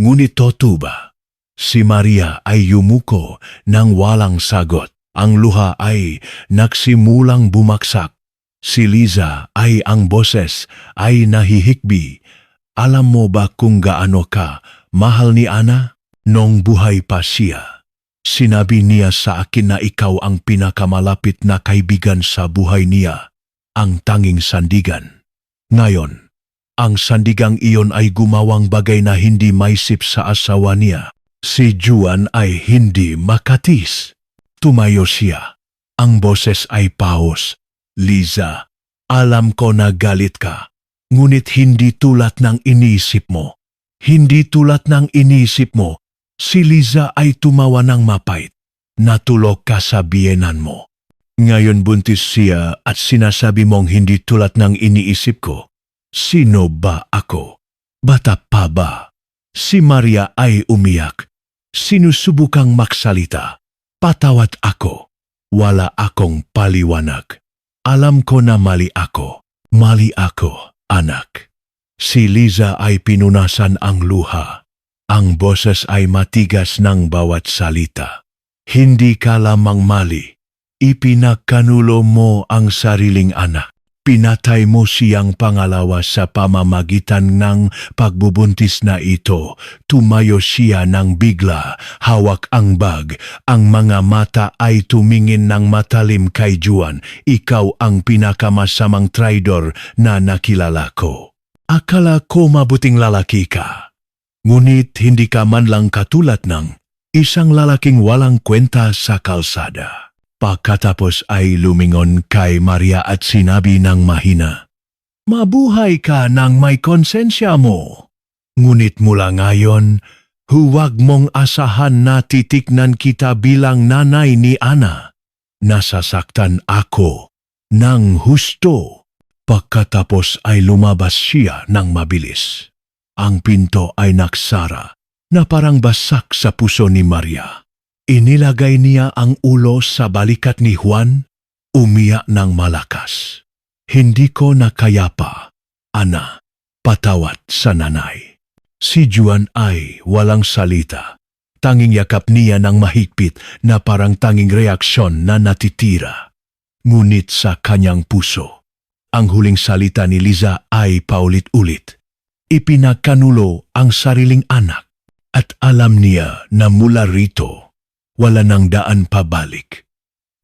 Ngunit totoo ba?" Si Maria ay yumuko nang walang sagot. Ang luha ay nagsimulang bumaksak. Si Liza ay ang boses ay nahihikbi. "Alam mo ba kung gaano ka mahal ni Ana? Nung buhay pa siya, sinabi niya sa akin na ikaw ang pinakamalapit na kaibigan sa buhay niya, ang tanging sandigan. Ngayon, ang sandigang iyon ay gumawang bagay na hindi maisip sa asawa niya." Si Juan ay hindi makatis. Tumayo siya. Ang boses ay paos. "Liza, alam ko na galit ka, ngunit hindi tulad ng iniisip mo. Hindi tulad ng iniisip mo." Si Liza ay tumawa ng mapait. "Natulog ka sa biyenan mo. Ngayon buntis siya at sinasabi mong hindi tulad ng iniisip ko. Sino ba ako? Bata pa ba?" Si Maria ay umiyak. Sinusubukang maksalita. "Patawad ako. Wala akong paliwanag. Alam ko na mali ako. Mali ako, anak." Si Liza ay pinunasan ang luha. Ang boses ay matigas ng bawat salita. "Hindi ka lamang mali. Ipinakanulo mo ang sariling anak. Pinatay mo siyang pangalawa sa pamamagitan ng pagbubuntis na ito." Tumayo siya ng bigla, hawak ang bag. Ang mga mata ay tumingin ng matalim kay Juan. "Ikaw ang pinakamasamang traidor na nakilala ko." Akala ko mabuting lalaki ka. Ngunit hindi ka man lang katulad ng isang lalaking walang kwenta sa kalsada. Pagkatapos ay lumingon kay Maria at sinabi ng mahina, "Mabuhay ka ng may konsensya mo. Ngunit mula ngayon, huwag mong asahan na titiknan kita bilang nanay ni Ana. Nasasaktan ako ng husto." Pagkatapos ay lumabas siya ng mabilis. Ang pinto ay naksara na parang basak sa puso ni Maria. Inilagay niya ang ulo sa balikat ni Juan, umiyak ng malakas. "Hindi ko nakayapa, Ana, patawad sa nanay." Si Juan ay walang salita. Tanging yakap niya ng mahigpit na parang tanging reaksyon na natitira. Ngunit sa kanyang puso, ang huling salita ni Liza ay paulit-ulit. Ipinakanulo ang sariling anak at alam niya na mula rito, wala nang daan pabalik.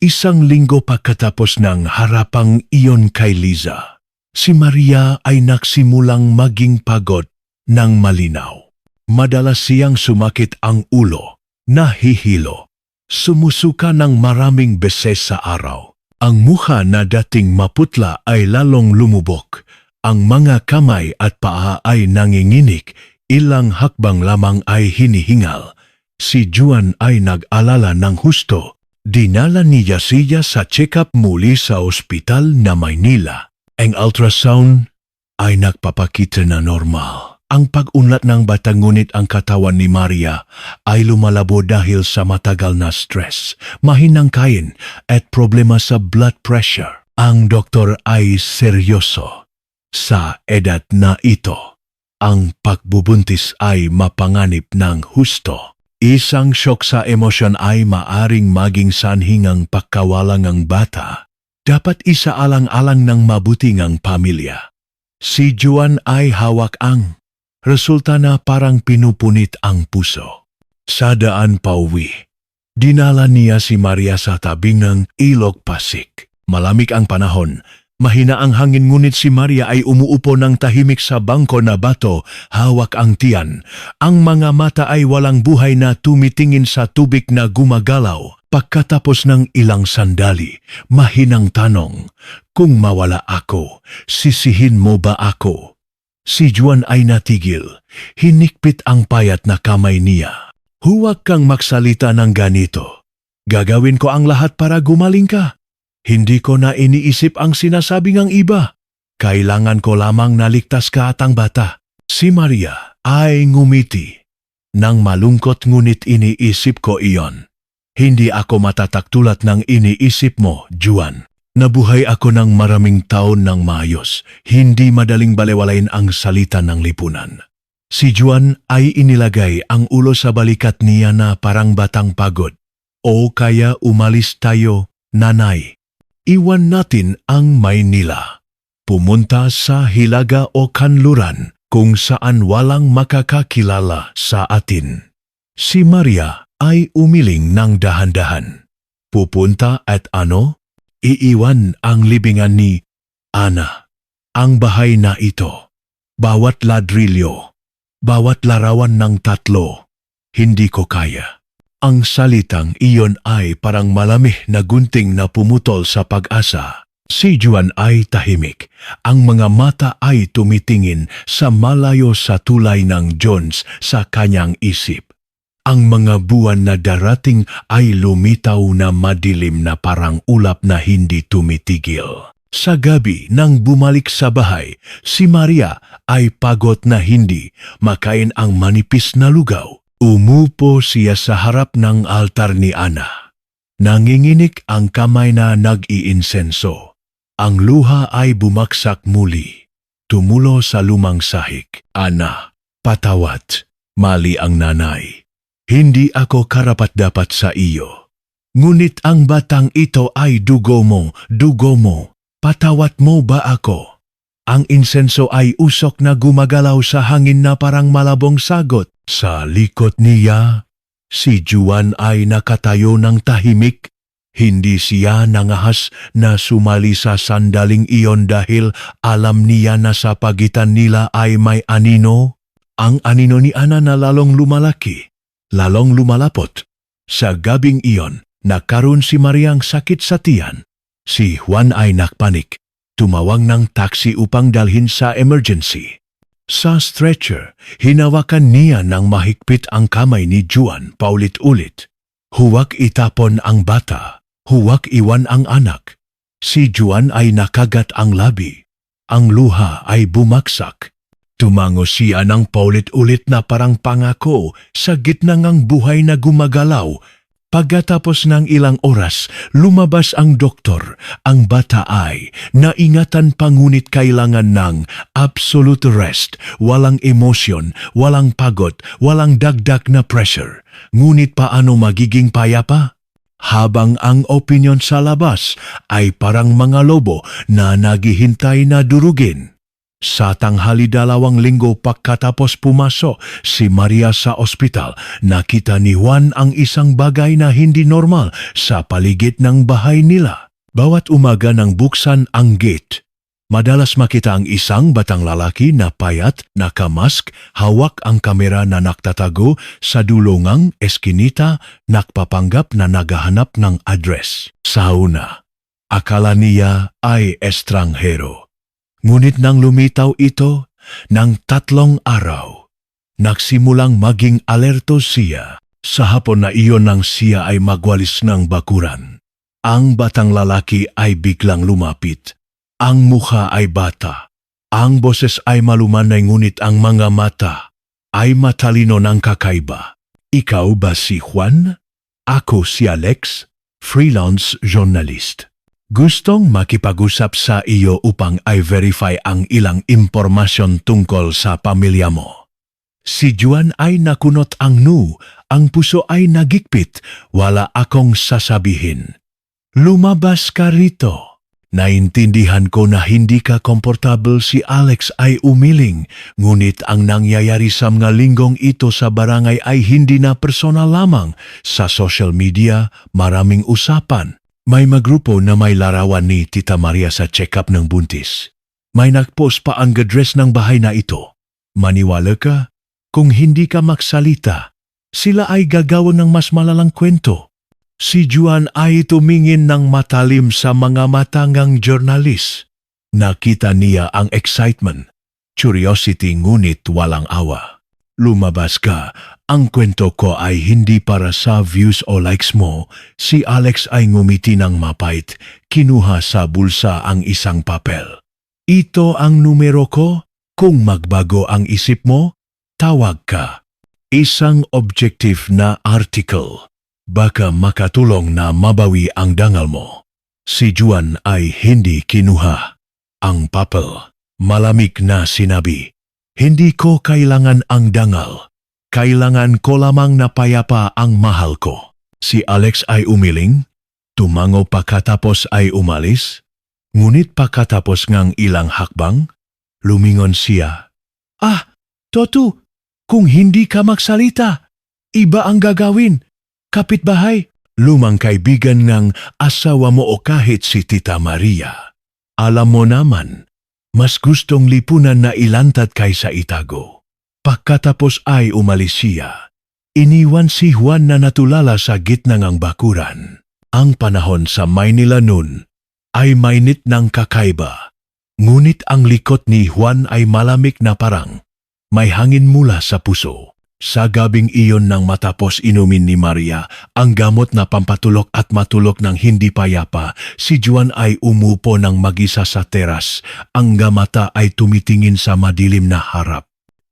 Isang linggo pagkatapos ng harapang iyon kay Liza, si Maria ay nagsimulang maging pagod ng malinaw. Madalas siyang sumakit ang ulo, nahihilo, sumusuka ng maraming beses sa araw. Ang mukha na dating maputla ay lalong lumubog. Ang mga kamay at paa ay nanginginig, ilang hakbang lamang ay hinihingal. Si Juan ay nag-alala ng husto. Dinala niya siya sa check-up muli sa ospital na Maynila. Ang ultrasound ay nagpapakita na normal. Ang pag-unlat ng bata ngunit ang katawan ni Maria ay lumalabo dahil sa matagal na stress, mahinang kain at problema sa blood pressure. Ang doktor ay seryoso. Sa edad na ito, ang pagbubuntis ay mapanganib ng husto. Isang shock sa emosyon ay maaring maging sanhingang pagkawalang ang bata. Dapat isaalang-alang ng mabuting ang pamilya. Si Juan ay hawak ang resulta na parang pinupunit ang puso. Sa daan pauwi, dinala niya si Maria sa tabing ng Ilog Pasig. Malamig ang panahon, mahina ang hangin ngunit si Maria ay umuupo ng tahimik sa bangko na bato, hawak ang tiyan. Ang mga mata ay walang buhay na tumitingin sa tubig na gumagalaw. Pagkatapos ng ilang sandali, mahinang tanong, "Kung mawala ako, sisihin mo ba ako?" Si Juan ay natigil. Hinikpit ang payat na kamay niya. "Huwag kang magsalita ng ganito. Gagawin ko ang lahat para gumaling ka. Hindi ko na iniisip ang sinasabi ng iba. Kailangan ko lamang naligtas ka at ang bata." Si Maria ay ngumiti. Nang malungkot ngunit iniisip ko iyon. "Hindi ako matatak tulad ng iniisip mo, Juan. Nabuhay ako ng maraming taon ng maayos. Hindi madaling balewalain ang salita ng lipunan." Si Juan ay inilagay ang ulo sa balikat niya na parang batang pagod. "O kaya umalis tayo, nanay. Iwan natin ang Maynila. Pumunta sa Hilaga o Kanluran kung saan walang makakakilala sa atin." Si Maria ay umiling ng dahan-dahan. Pupunta at ano? Iiwan ang libingan ni Ana. Ang bahay na ito. Bawat ladrilyo. Bawat larawan ng tatlo. Hindi ko kaya. Ang salitang iyon ay parang malamig na gunting na pumutol sa pag-asa. Si Juan ay tahimik. Ang mga mata ay tumitingin sa malayo sa tulay ng Jones sa kanyang isip. Ang mga buwan na darating ay lumitaw na madilim na parang ulap na hindi tumitigil. Sa gabi nang bumalik sa bahay, si Maria ay pagod na hindi makain ang manipis na lugaw. Umupo siya sa harap ng altar ni Ana. Nanginginig ang kamay na nag-iinsenso. Ang luha ay bumaksak muli. Tumulo sa lumang sahig. "Ana, patawad. Mali ang nanay. Hindi ako karapat-dapat sa iyo. Ngunit ang batang ito ay dugo mo, dugo mo. Patawad mo ba ako?" Ang insenso ay usok na gumagalaw sa hangin na parang malabong sagot. Sa likod niya, si Juan ay nakatayo ng tahimik. Hindi siya nangahas na sumali sa sandaling iyon dahil alam niya na sa pagitan nila ay may anino. Ang anino ni Ana na lalong lumalaki, lalong lumalapot. Sa gabing iyon, nagkaroon si Mariang sakit sa tiyan. Si Juan ay nakpanik. Tumawag ng taxi upang dalhin sa emergency. Sa stretcher, hinawakan niya ng mahigpit ang kamay ni Juan paulit-ulit. Huwag itapon ang bata. Huwag iwan ang anak. Si Juan ay nakagat ang labi. Ang luha ay bumagsak. Tumango siya ng paulit-ulit na parang pangako sa gitna ng buhay na gumagalaw. Pagkatapos ng ilang oras, lumabas ang doktor. Ang bata ay naingatan pa ngunit kailangan ng absolute rest. Walang emosyon, walang pagod, walang dagdag na pressure. Ngunit paano magiging payapa? Habang ang opinyon sa labas ay parang mga lobo na naghihintay na durugin. Sa tanghali 2 linggo pagkatapos pumasok si Maria sa ospital, nakita ni Juan ang isang bagay na hindi normal sa paligid ng bahay nila. Bawat umaga nang buksan ang gate, madalas makita ang isang batang lalaki na payat, nakamask, hawak ang kamera na naktatago sa dulongang eskinita, nakpapanggap na naghahanap ng address. Sa una, akala niya ay estranghero. Ngunit nang lumitaw ito ng 3 araw, nagsimulang maging alerto siya. Sa hapon na iyon nang siya ay magwalis ng bakuran, ang batang lalaki ay biglang lumapit. Ang mukha ay bata. Ang boses ay malumanay ngunit ang mga mata ay matalino ng kakaiba. Ikaw ba si Juan? Ako si Alex, freelance journalist. Gustong makipag-usap sa iyo upang i-verify ang ilang impormasyon tungkol sa pamilya mo. Si Juan ay nakunot ang ang puso ay nagikpit, wala akong sasabihin. Lumabas ka rito. Naintindihan ko na hindi ka komportable, si Alex ay umiling, ngunit ang nangyayari sa mga linggong ito sa barangay ay hindi na personal lamang. Sa social media, maraming usapan. May magrupo na may larawan ni Tita Maria sa check-up ng buntis. May nagpost pa ang address ng bahay na ito. Maniwala ka? Kung hindi ka magsalita, sila ay gagawin ng mas malalang kwento. Si Juan ay tumingin ng matalim sa mga mata ng journalist. Nakita niya ang excitement, curiosity ngunit walang awa. Lumabas ka. Ang kwento ko ay hindi para sa views o likes mo. Si Alex ay ngumiti ng mapait, kinuha sa bulsa ang isang papel. Ito ang numero ko. Kung magbago ang isip mo, tawag ka. Isang objective na article. Baka makatulong na mabawi ang dangal mo. Si Juan ay hindi kinuha ang papel. Malamig na sinabi, hindi ko kailangan ang dangal. Kailangan ko lamang na payapa ang mahal ko. Si Alex ay umiling, tumango pagkatapos ay umalis. Ngunit pagkatapos ng ilang hakbang, lumingon siya. Toto, kung hindi ka magsalita, iba ang gagawin. Kapitbahay, lumang kaibigan ng asawa mo o kahit si Tita Maria. Alam mo naman, mas gustong lipunan na ilantad kaysa itago. Pagkatapos ay umalis siya. Iniwan si Juan na natulala sa gitna ng bakuran. Ang panahon sa Maynila noon ay mainit ng kakaiba. Ngunit ang likod ni Juan ay malamig na parang may hangin mula sa puso. Sa gabing iyon nang matapos inumin ni Maria ang gamot na pampatulog at matulog ng hindi payapa, si Juan ay umupo ng mag-isa sa teras. Ang mata ay tumitingin sa madilim na harap.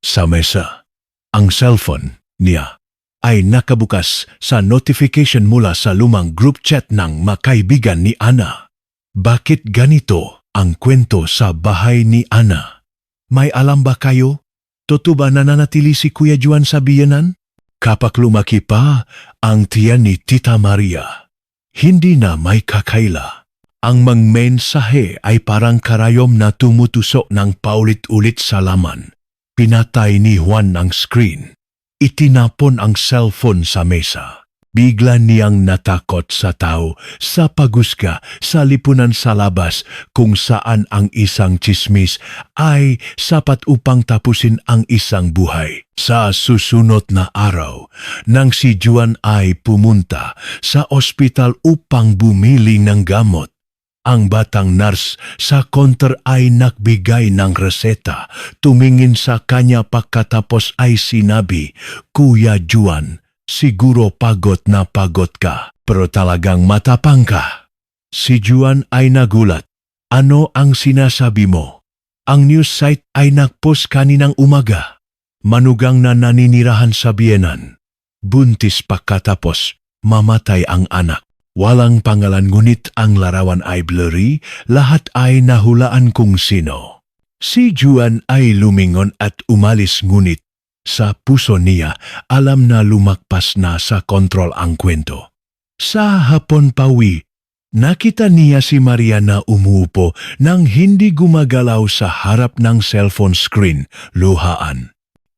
Sa mesa, ang cellphone niya ay nakabukas sa notification mula sa lumang group chat ng makaibigan ni Ana. Bakit ganito ang kwento sa bahay ni Ana? May alam ba kayo? Totoo ba nananatili si Kuya Juan sa biyanan? Kapag lumaki pa ang tiyan ni Tita Maria, hindi na may kakaila. Ang mensahe ay parang karayom na tumutusok ng paulit-ulit sa laman. Pinatay ni Juan ang screen. Itinapon ang cellphone sa mesa. Bigla niyang natakot sa tao sa pagusga sa lipunan sa labas kung saan ang isang tsismis ay sapat upang tapusin ang isang buhay. Sa susunod na araw, nang si Juan ay pumunta sa ospital upang bumili ng gamot, ang batang nurse sa counter ay nagbigay ng reseta. Tumingin sa kanya pagkatapos ay sinabi, "Kuya Juan, siguro pagod na pagod ka, pero talagang matapang ka." Si Juan ay nagulat. "Ano ang sinasabi mo?" Ang news site ay nagpost kaninang umaga. Manugang na naninirahan sa biyenan. Buntis pagkatapos mamatay ang anak. Walang pangalan ngunit ang larawan ay blurry, lahat ay nahulaan kung sino. Si Juan ay lumingon at umalis ngunit sa puso niya alam na lumakpas na sa kontrol ang kwento. Sa hapon pawi, nakita niya si Maria na umuupo nang hindi gumagalaw sa harap ng cellphone screen, luhaan.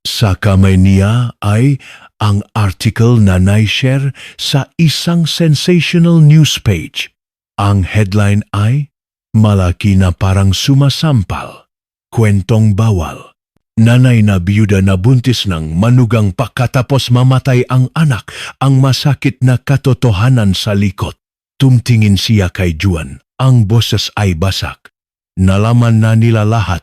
Sa kamay niya ay ang article na na-share sa isang sensational news page. Ang headline ay, malaki na parang sumasampal, kwentong bawal. Nanay na biyuda na buntis ng manugang pagkatapos mamatay ang anak, ang masakit na katotohanan sa likod. Tumtingin siya kay Juan, ang boses ay basak. Nalaman na nila lahat,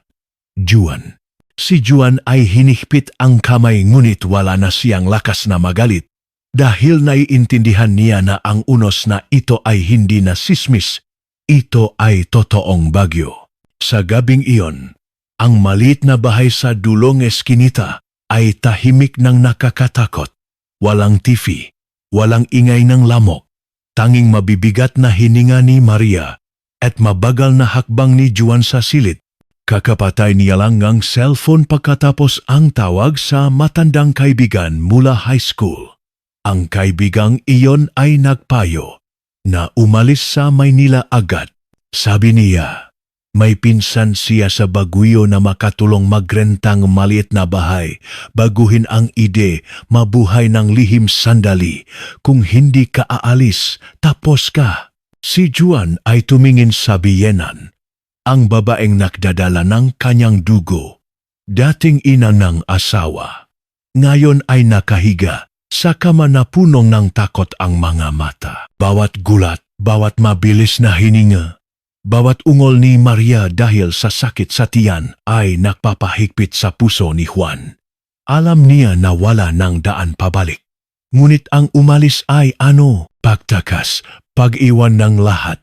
Juan. Si Juan ay hinihpit ang kamay ngunit wala na siyang lakas na magalit dahil naiintindihan niya na ang unos na ito ay hindi na sismis, ito ay totoong bagyo. Sa gabing iyon, ang maliit na bahay sa dulong eskinita ay tahimik ng nakakatakot. Walang TV, walang ingay ng lamok, tanging mabibigat na hininga ni Maria at mabagal na hakbang ni Juan sa silid. Kakapatay niya lang ang cellphone pagkatapos ang tawag sa matandang kaibigan mula high school. Ang kaibigang iyon ay nagpayo na umalis sa Maynila agad. Sabi niya, may pinsan siya sa Baguio na makatulong magrentang maliit na bahay, baguhin ang ide, mabuhay ng lihim sandali. Kung hindi ka aalis, tapos ka. Si Juan ay tumingin sa biyenan. Ang babaeng nakdadala ng kanyang dugo, dating ina ng asawa. Ngayon ay nakahiga, sa kama na punong ng takot ang mga mata. Bawat gulat, bawat mabilis na hininga, bawat ungol ni Maria dahil sa sakit sa tiyan ay nagpapahigpit sa puso ni Juan. Alam niya na wala ng daan pabalik. Ngunit ang umalis ay pagtakas, pag-iwan ng lahat.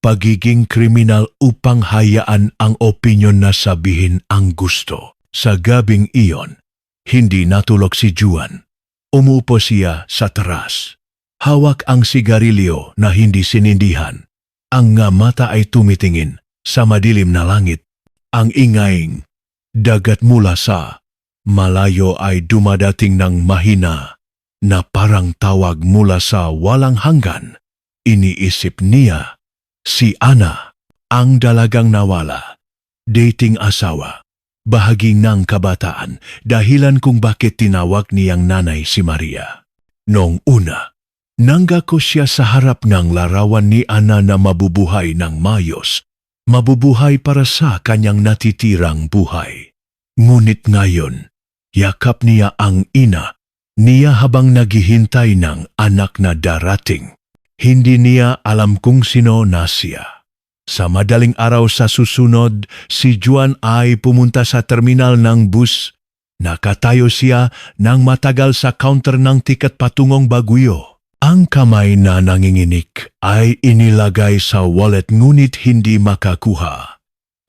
Pagiging kriminal upang hayaan ang opinyon na sabihin ang gusto. Sa gabing iyon, hindi natulog si Juan. Umupo siya sa teras. Hawak ang sigarilyo na hindi sinindihan. Ang nga mata ay tumitingin sa madilim na langit. Ang ingaying dagat mula sa malayo ay dumadating ng mahina na parang tawag mula sa walang hanggan. Iniisip niya, si Ana, ang dalagang nawala, dating asawa, bahagi ng kabataan, dahilan kung bakit tinawag niyang nanay si Maria. Noong una, nanggako siya sa harap ng larawan ni Ana na mabubuhay ng mayos, mabubuhay para sa kanyang natitirang buhay. Ngunit ngayon, yakap niya ang ina niya habang naghihintay ng anak na darating. Hindi niya alam kung sino na siya. Sa madaling araw sa susunod, si Juan ay pumunta sa terminal ng bus. Nakatayo siya nang matagal sa counter ng tiket patungong Baguio. Ang kamay na nanginginik ay inilagay sa wallet ngunit hindi makakuha.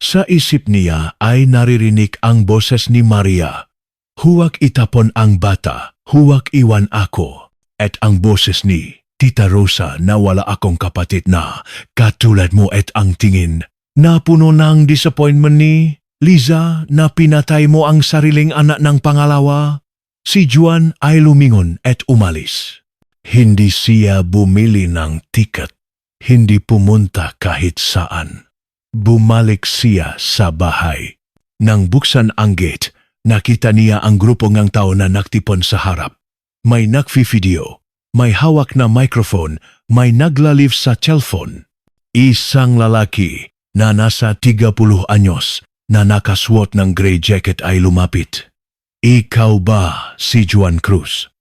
Sa isip niya ay naririnig ang boses ni Maria. Huwag itapon ang bata, huwag iwan ako. At ang boses ni Tita Rosa na wala akong kapatid na katulad mo at ang tingin. Napuno ng disappointment ni Liza na pinatay mo ang sariling anak ng pangalawa. Si Juan ay lumingon at umalis. Hindi siya bumili ng tiket. Hindi pumunta kahit saan. Bumalik siya sa bahay. Nang buksan ang gate, nakita niya ang grupo ng tao na naktipon sa harap. May nagfi-video. may hawak na microphone, may naglalif sa cellphone. Isang lalaki na nasa 30 anyos na nakasuot ng gray jacket ay lumapit. Ikaw ba si Juan Cruz?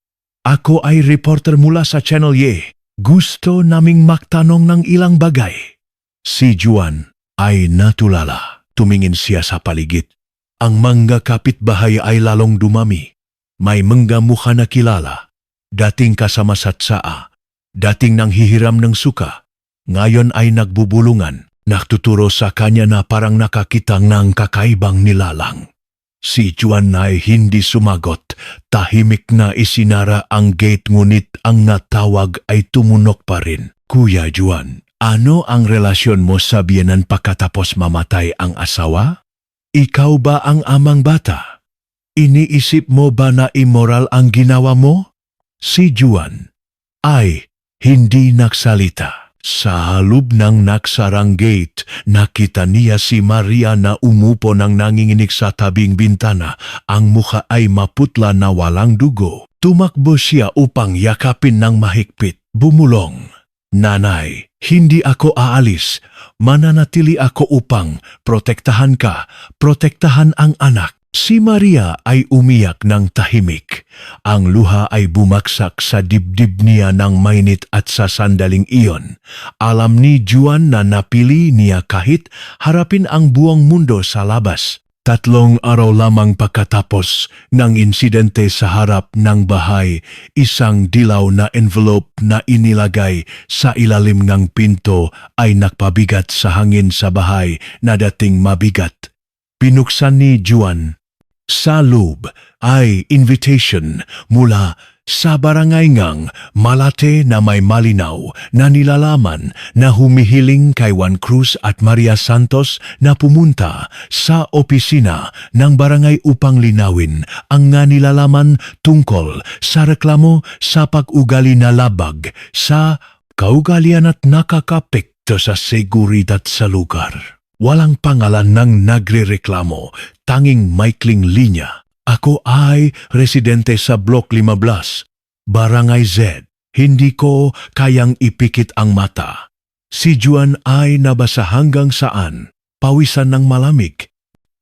Ako ay reporter mula sa Channel Y. Gusto naming magtanong ng ilang bagay. Si Juan ay natulala. Tumingin siya sa paligid. Ang mga kapitbahay ay lalong dumami. May mga mukha na kilala. Dating kasama sa tsaa. Dating nang hihiram ng suka. Ngayon ay nagbubulungan. Nagtuturo sa kanya na parang nakakita ng kakaibang nilalang. Si Juan ay hindi sumagot. Tahimik na isinara ang gate ngunit ang natawag ay tumunok pa rin. Kuya Juan, ano ang relasyon mo sa biyenan pagkatapos mamatay ang asawa? Ikaw ba ang amang bata? Iniisip mo ba na immoral ang ginawa mo? Si Juan ay hindi nagsalita. Sa halub ng naksarang gate, nakita niya si Maria na umupo ng nanginginig sa tabing bintana. Ang mukha ay maputla na walang dugo. Tumakbo siya upang yakapin ng mahigpit. Bumulong. Nanay, hindi ako aalis. Mananatili ako upang protektahan ka, protektahan ang anak. Si Maria ay umiyak ng tahimik. Ang luha ay bumaksak sa dibdib niya ng mainit at sa sandaling iyon. Alam ni Juan na napili niya kahit harapin ang buong mundo sa labas. 3 araw lamang pagkatapos ng insidente sa harap ng bahay, isang dilaw na envelope na inilagay sa ilalim ng pinto ay nagpabigat sa hangin sa bahay na dating mabigat. Pinuksan ni Juan. Sa loob ay invitation mula sa barangay ngang Malate na may malinaw na nilalaman na humihiling kay Juan Cruz at Maria Santos na pumunta sa opisina ng barangay upang linawin ang nga nilalaman tungkol sa reklamo sa pag-ugali na labag sa kaugalian at nakakapekto sa seguridad sa lugar. Walang pangalan ng nagrereklamo, tanging maikling linya. Ako ay residente sa Block 15, Barangay Z. Hindi ko kayang ipikit ang mata. Si Juan ay nabasa hanggang saan, pawisan ng malamig.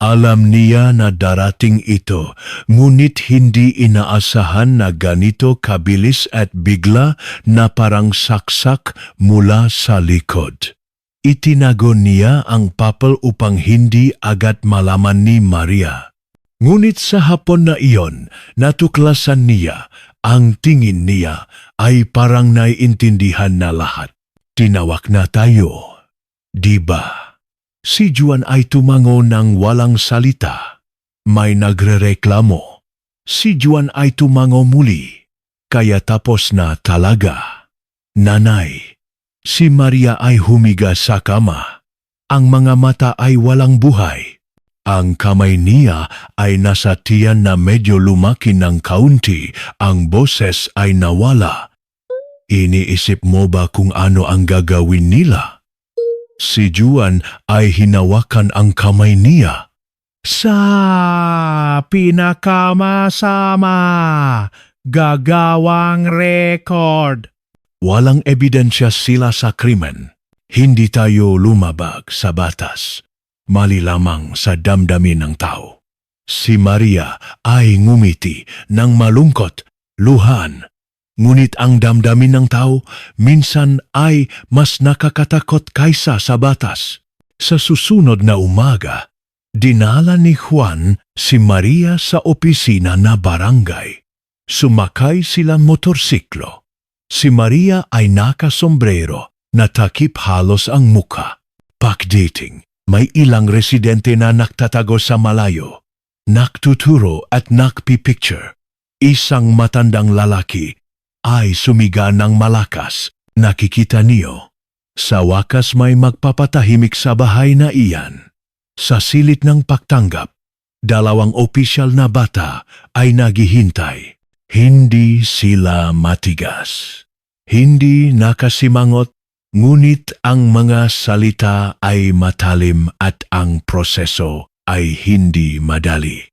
Alam niya na darating ito, ngunit hindi inaasahan na ganito kabilis at bigla na parang saksak mula sa likod. Itinago niya ang papel upang hindi agad malaman ni Maria. Ngunit sa hapon na iyon, natuklasan niya, ang tingin niya ay parang naiintindihan na lahat. Tinawag na tayo, di ba? Si Juan ay tumango ng walang salita. May nagrereklamo. Si Juan ay tumango muli. Kaya tapos na talaga. Nanay. Si Maria ay humiga sa kama. Ang mga mata ay walang buhay. Ang kamay niya ay nasa tiyan na medyo lumaki ng kaunti. Ang boses ay nawala. Iniisip mo ba kung ano ang gagawin nila? Si Juan ay hinawakan ang kamay niya. Sa pinakamasama, gagawang record. Walang ebidensya sila sa krimen. Hindi tayo lumabag sa batas. Mali lamang sa damdamin ng tao. Si Maria ay ngumiti ng malungkot, luhan. Ngunit ang damdamin ng tao minsan ay mas nakakatakot kaysa sa batas. Sa susunod na umaga, dinala ni Juan si Maria sa opisina na barangay. Sumakay sila motorsiklo. Si Maria ay nakasombrero na takip halos ang muka. Pagdating, may ilang residente na nagtatago sa malayo. Nagtuturo at nagpipicture. Isang matandang lalaki ay sumiga ng malakas. Nakikita niyo. Sa wakas may magpapatahimik sa bahay na iyan. Sa silid ng pagtanggap, 2 opisyal na bata ay naghihintay. Hindi sila matigas. Hindi nakasimangot, ngunit ang mga salita ay matalim at ang proseso ay hindi madali.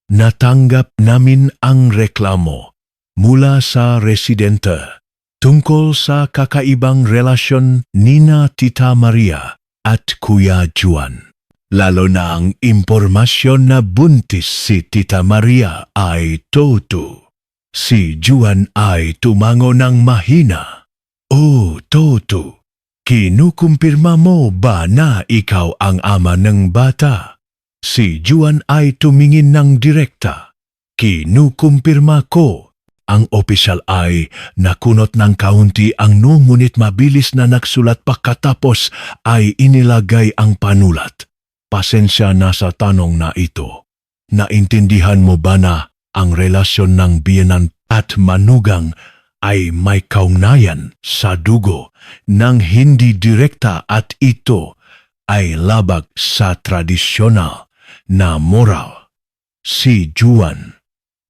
Natanggap namin ang reklamo mula sa residente. tungkol sa kakaibang relasyon nina Tita Maria at Kuya Juan. Lalo na ang impormasyon na buntis si Tita Maria ay totoo. Si Juan ay tumango ng mahina. Oh, Toto, kinukumpirma mo ba na ikaw ang ama ng bata? Si Juan ay tumingin ng direkta. Kinukumpirma ko. Ang opisyal ay nakunot ng kaunti ang ngunit mabilis na nagsulat pagkatapos ay inilagay ang panulat. Pasensya na sa tanong na ito. Naintindihan mo ba na ang relasyon ng biyenan at manugang ay may kaugnayan sa dugo ng hindi direkta at ito ay labag sa tradisyonal na moral? Si Juan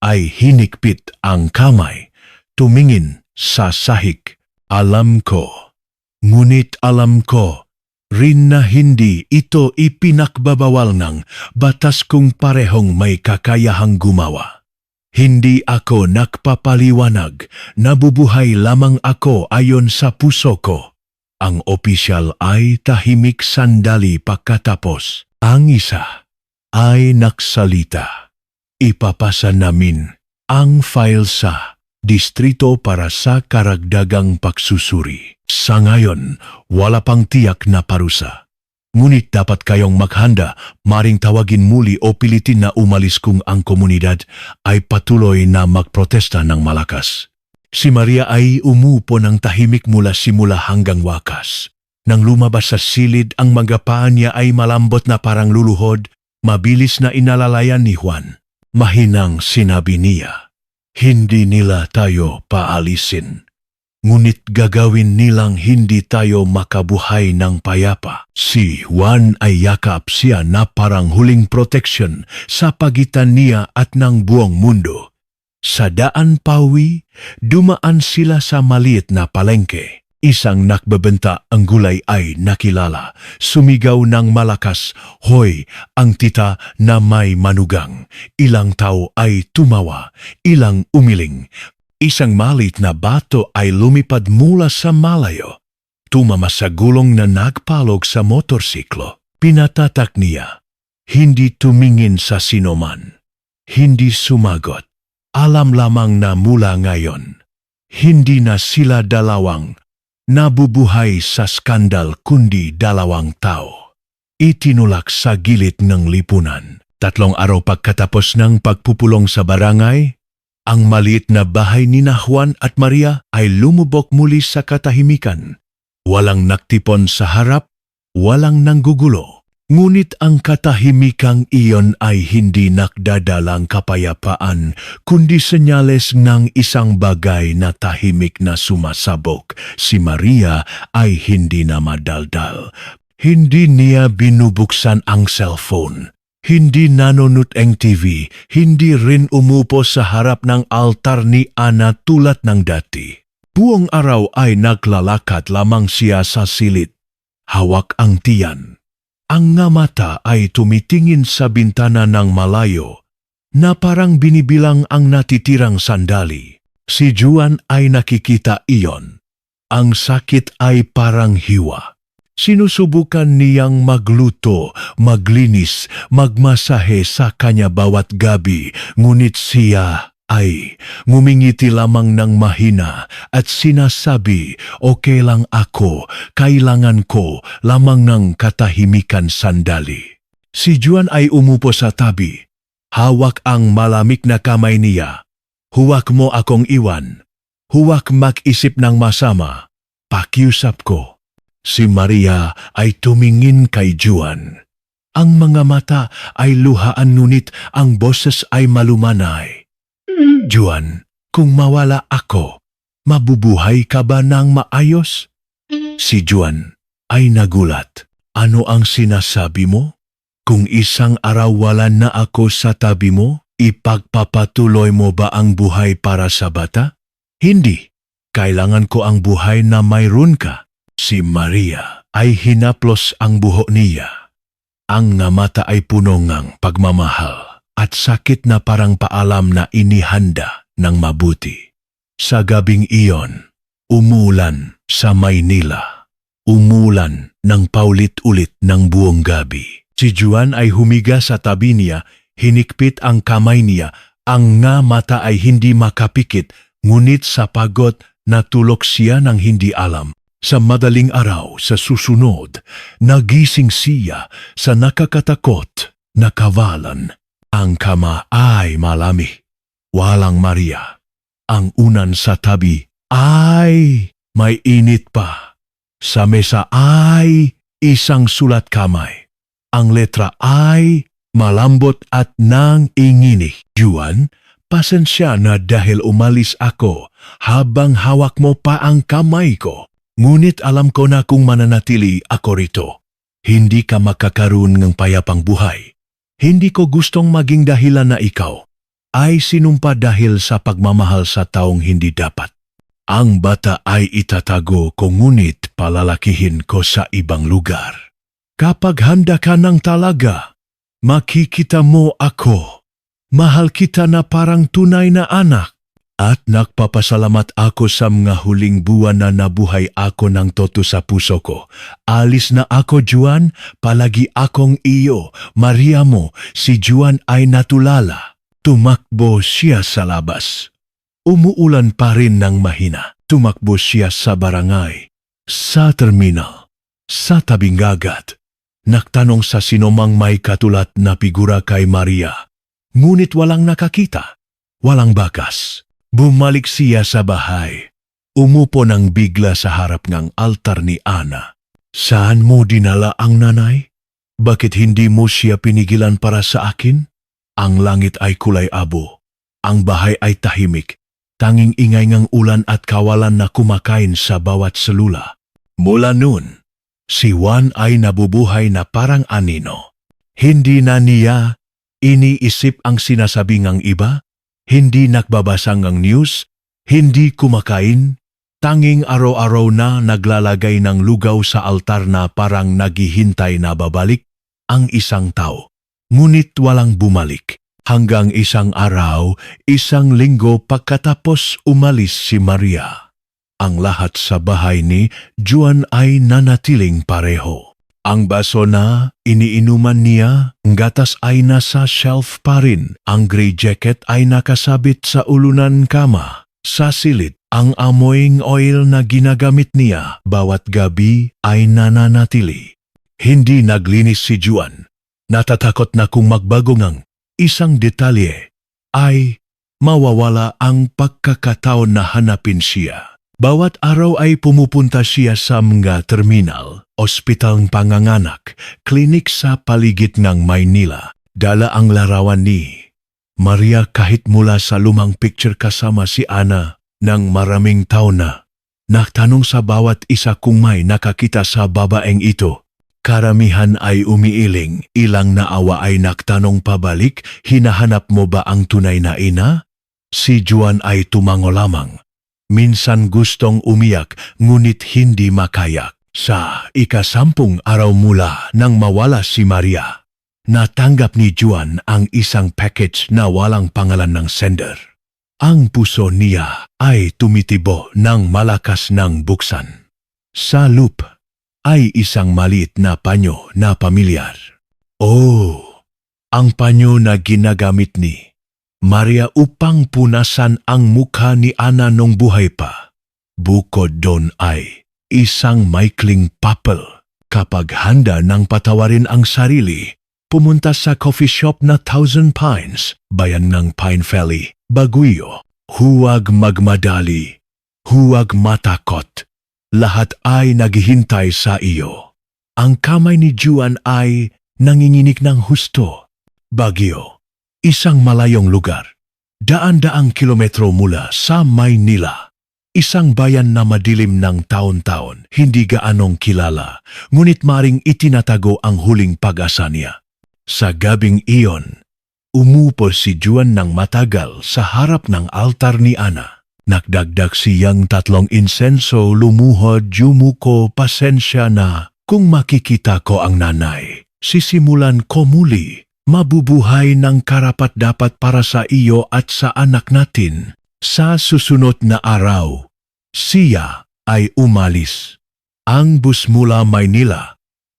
ay hinikpit ang kamay, tumingin sa sahig. Alam ko, ngunit alam ko rin na hindi ito ipinagbabawal ng batas kung parehong may kakayahang gumawa. Hindi ako nagpapaliwanag, nabubuhay lamang ako ayon sa puso ko. Ang opisyal ay tahimik sandali pagkatapos. Ang isa ay nagsalita. Ipapasa namin ang file sa distrito para sa karagdagang pagsusuri. Sa ngayon, wala pang tiyak na parusa. Ngunit dapat kayong maghanda, maring tawagin muli o pilitin na umalis kung ang komunidad ay patuloy na magprotesta ng malakas. Si Maria ay umupo ng tahimik mula simula hanggang wakas. Nang lumabas sa silid, ang mga paa niya ay malambot na parang luluhod, mabilis na inalalayan ni Juan. Mahinang sinabi niya, "Hindi nila tayo paalisin. Ngunit gagawin nilang hindi tayo makabuhay ng payapa." Si Juan ay yakap siya na parang huling proteksyon sa pagitan niya at ng buong mundo. Sa daan pawi, dumaan sila sa maliit na palengke. Isang nakbebenta ang gulay ay nakilala. Sumigaw ng malakas, "Hoy, ang tita na may manugang." Ilang tao ay tumawa, ilang umiling. Isang maliit na bato ay lumipad mula sa malayo. Tumama sa gulong na nagpalog sa motorsiklo. Pinatatak niya. Hindi tumingin sa sinuman. Hindi sumagot. Alam lamang na mula ngayon, hindi na sila dalawang nabubuhay sa skandal kundi dalawang tao. Itinulak sa gilid ng lipunan. 3 araw pagkatapos ng pagpupulong sa barangay, ang maliit na bahay ni Juan at Maria ay lumubog muli sa katahimikan. Walang naktipon sa harap, walang nanggugulo. Ngunit ang katahimikang iyon ay hindi nagdadalang kapayapaan, kundi senyales ng isang bagay na tahimik na sumasabog. Si Maria ay hindi na madaldal. Hindi niya binubuksan ang cellphone. Hindi nanonood ang TV. Hindi rin umupo sa harap ng altar ni Ana tulad ng dati. Buong araw ay naglalakad lamang siya sa silid. Hawak ang tiyan. Ang nga mata ay tumitingin sa bintana ng malayo na parang binibilang ang natitirang sandali. Si Juan ay nakikita iyon. Ang sakit ay parang hiwa. Sinusubukan niyang magluto, maglinis, magmasahe sa kanya bawat gabi, ngunit siya ay ngumingiti lamang ng mahina at sinasabi, "Okay lang ako, kailangan ko lamang ng katahimikan sandali." Si Juan ay umupo sa tabi. Hawak ang malamig na kamay niya. "Huwag mo akong iwan. Huwag mag-isip ng masama. Pakiusap ko." Si Maria ay tumingin kay Juan. Ang mga mata ay luhaan ngunit ang boses ay malumanay. "Juan, kung mawala ako, mabubuhay ka ba ng maayos?" Si Juan ay nagulat. "Ano ang sinasabi mo? Kung isang araw wala na ako sa tabi mo, ipagpapatuloy mo ba ang buhay para sa bata?" "Hindi. Kailangan ko ang buhay na mayroon ka." Si Maria ay hinaplos ang buhok niya. Ang nga mata ay puno ng pagmamahal at sakit na parang paalam na inihanda ng mabuti. Sa gabing iyon, Umulan sa Maynila. Umulan ng paulit-ulit ng buong gabi. Si Juan ay humiga sa tabi niya, hinikpit ang kamay niya, ang nga mata ay hindi makapikit, ngunit sa pagod natulog siya ng hindi alam. Sa madaling araw sa susunod, nagising siya sa nakakatakot na kavalan. Ang kama ay malami. Walang Maria. Ang unan sa tabi ay may init pa. Sa mesa ay isang sulat kamay. Ang letra ay malambot at nang ingini. Juan, pasensya na dahil umalis ako habang hawak mo pa ang kamay ko. Ngunit alam ko na kung mananatili ako rito, hindi ka makakaroon ng payapang buhay. Hindi ko gustong maging dahilan na ikaw ay sinumpa dahil sa pagmamahal sa taong hindi dapat. Ang bata ay itatago ko ngunit palalakihin ko sa ibang lugar. Kapag handa ka ng talaga, makikita mo ako. Mahal kita na parang tunay na anak. At nagpapasalamat ako sa mga huling buwan na nabuhay ako ng toto sa puso ko. Alis na ako, Juan, palagi akong iyo. Maria mo, si Juan ay natulala. Tumakbo siya sa labas. Umuulan pa rin ng mahina. Tumakbo siya sa barangay, sa terminal, sa tabing dagat. Nagtanong sa sinumang may katulat na figura kay Maria. Ngunit walang nakakita, walang bakas. Bumalik siya sa bahay. Umupo ng bigla sa harap ng altar ni Ana. Saan mo dinala ang nanay? Bakit hindi mo siya pinigilan para sa akin? Ang langit ay kulay abo. Ang bahay ay tahimik. Tanging ingay ng ulan at kawalan na kumakain sa bawat selula. Mula noon, si Juan ay nabubuhay na parang anino. Hindi na niya iniisip ang sinasabi ng iba. Hindi nagbabasa ng news, hindi kumakain, tanging araw-araw na naglalagay ng lugaw sa altar na parang naghihintay na babalik ang isang tao. Ngunit walang bumalik. Hanggang isang araw, isang linggo pagkatapos umalis si Maria. Ang lahat sa bahay ni Juan ay nanatiling pareho. Ang baso na iniinuman niya, ang gatas ay nasa shelf pa rin. Ang gray jacket ay nakasabit sa ulunan kama. Sa silid, ang amoying oil na ginagamit niya bawat gabi ay nananatili. Hindi naglinis si Juan. Natatakot na kung magbago ng isang detalye ay mawawala ang pagkakataon na hanapin siya. Bawat araw ay pumupunta siya sa mga terminal, ospitang panganganak, klinik sa paligid ng Maynila. Dala ang larawan ni Maria kahit mula sa lumang picture kasama si Ana ng maraming taon na. Nagtanong sa bawat isa kung may nakakita sa babaeng ito. Karamihan ay umiiling, ilang naawa ay nagtanong pabalik, hinahanap mo ba ang tunay na ina? Si Juan ay tumango lamang. Minsan gustong umiyak, ngunit hindi makayak. Sa ika-10 araw mula nang mawala si Maria, natanggap ni Juan ang isang package na walang pangalan ng sender. Ang puso niya ay tumitibo ng malakas ng buksan. Sa loop ay isang maliit na panyo na pamilyar. Oh, ang panyo na ginagamit ni Maria upang punasan ang mukha ni Ana nung buhay pa. Bukod doon ay isang maikling papel. Kapag handa ng patawarin ang sarili, pumunta sa coffee shop na Thousand Pines, bayan ng Pine Valley, Baguio. Huwag magmadali, huwag matakot. Lahat ay naghihintay sa iyo. Ang kamay ni Juan ay nanginginig ng husto. Baguio, isang malayong lugar. Daan-daang kilometro mula sa Maynila. Isang bayan na madilim ng taon-taon, hindi gaanong kilala, ngunit maring itinatago ang huling pag-asa niya. Sa gabing iyon, umupo si Juan ng matagal sa harap ng altar ni Ana. Nagdagdag siyang 3 insenso, lumuhod, yumuko, pasensya na. Kung makikita ko ang nanay, sisimulan ko muli. Mabubuhay ng karapat-dapat para sa iyo at sa anak natin. Sa susunod na araw, siya ay umalis. Ang bus mula Maynila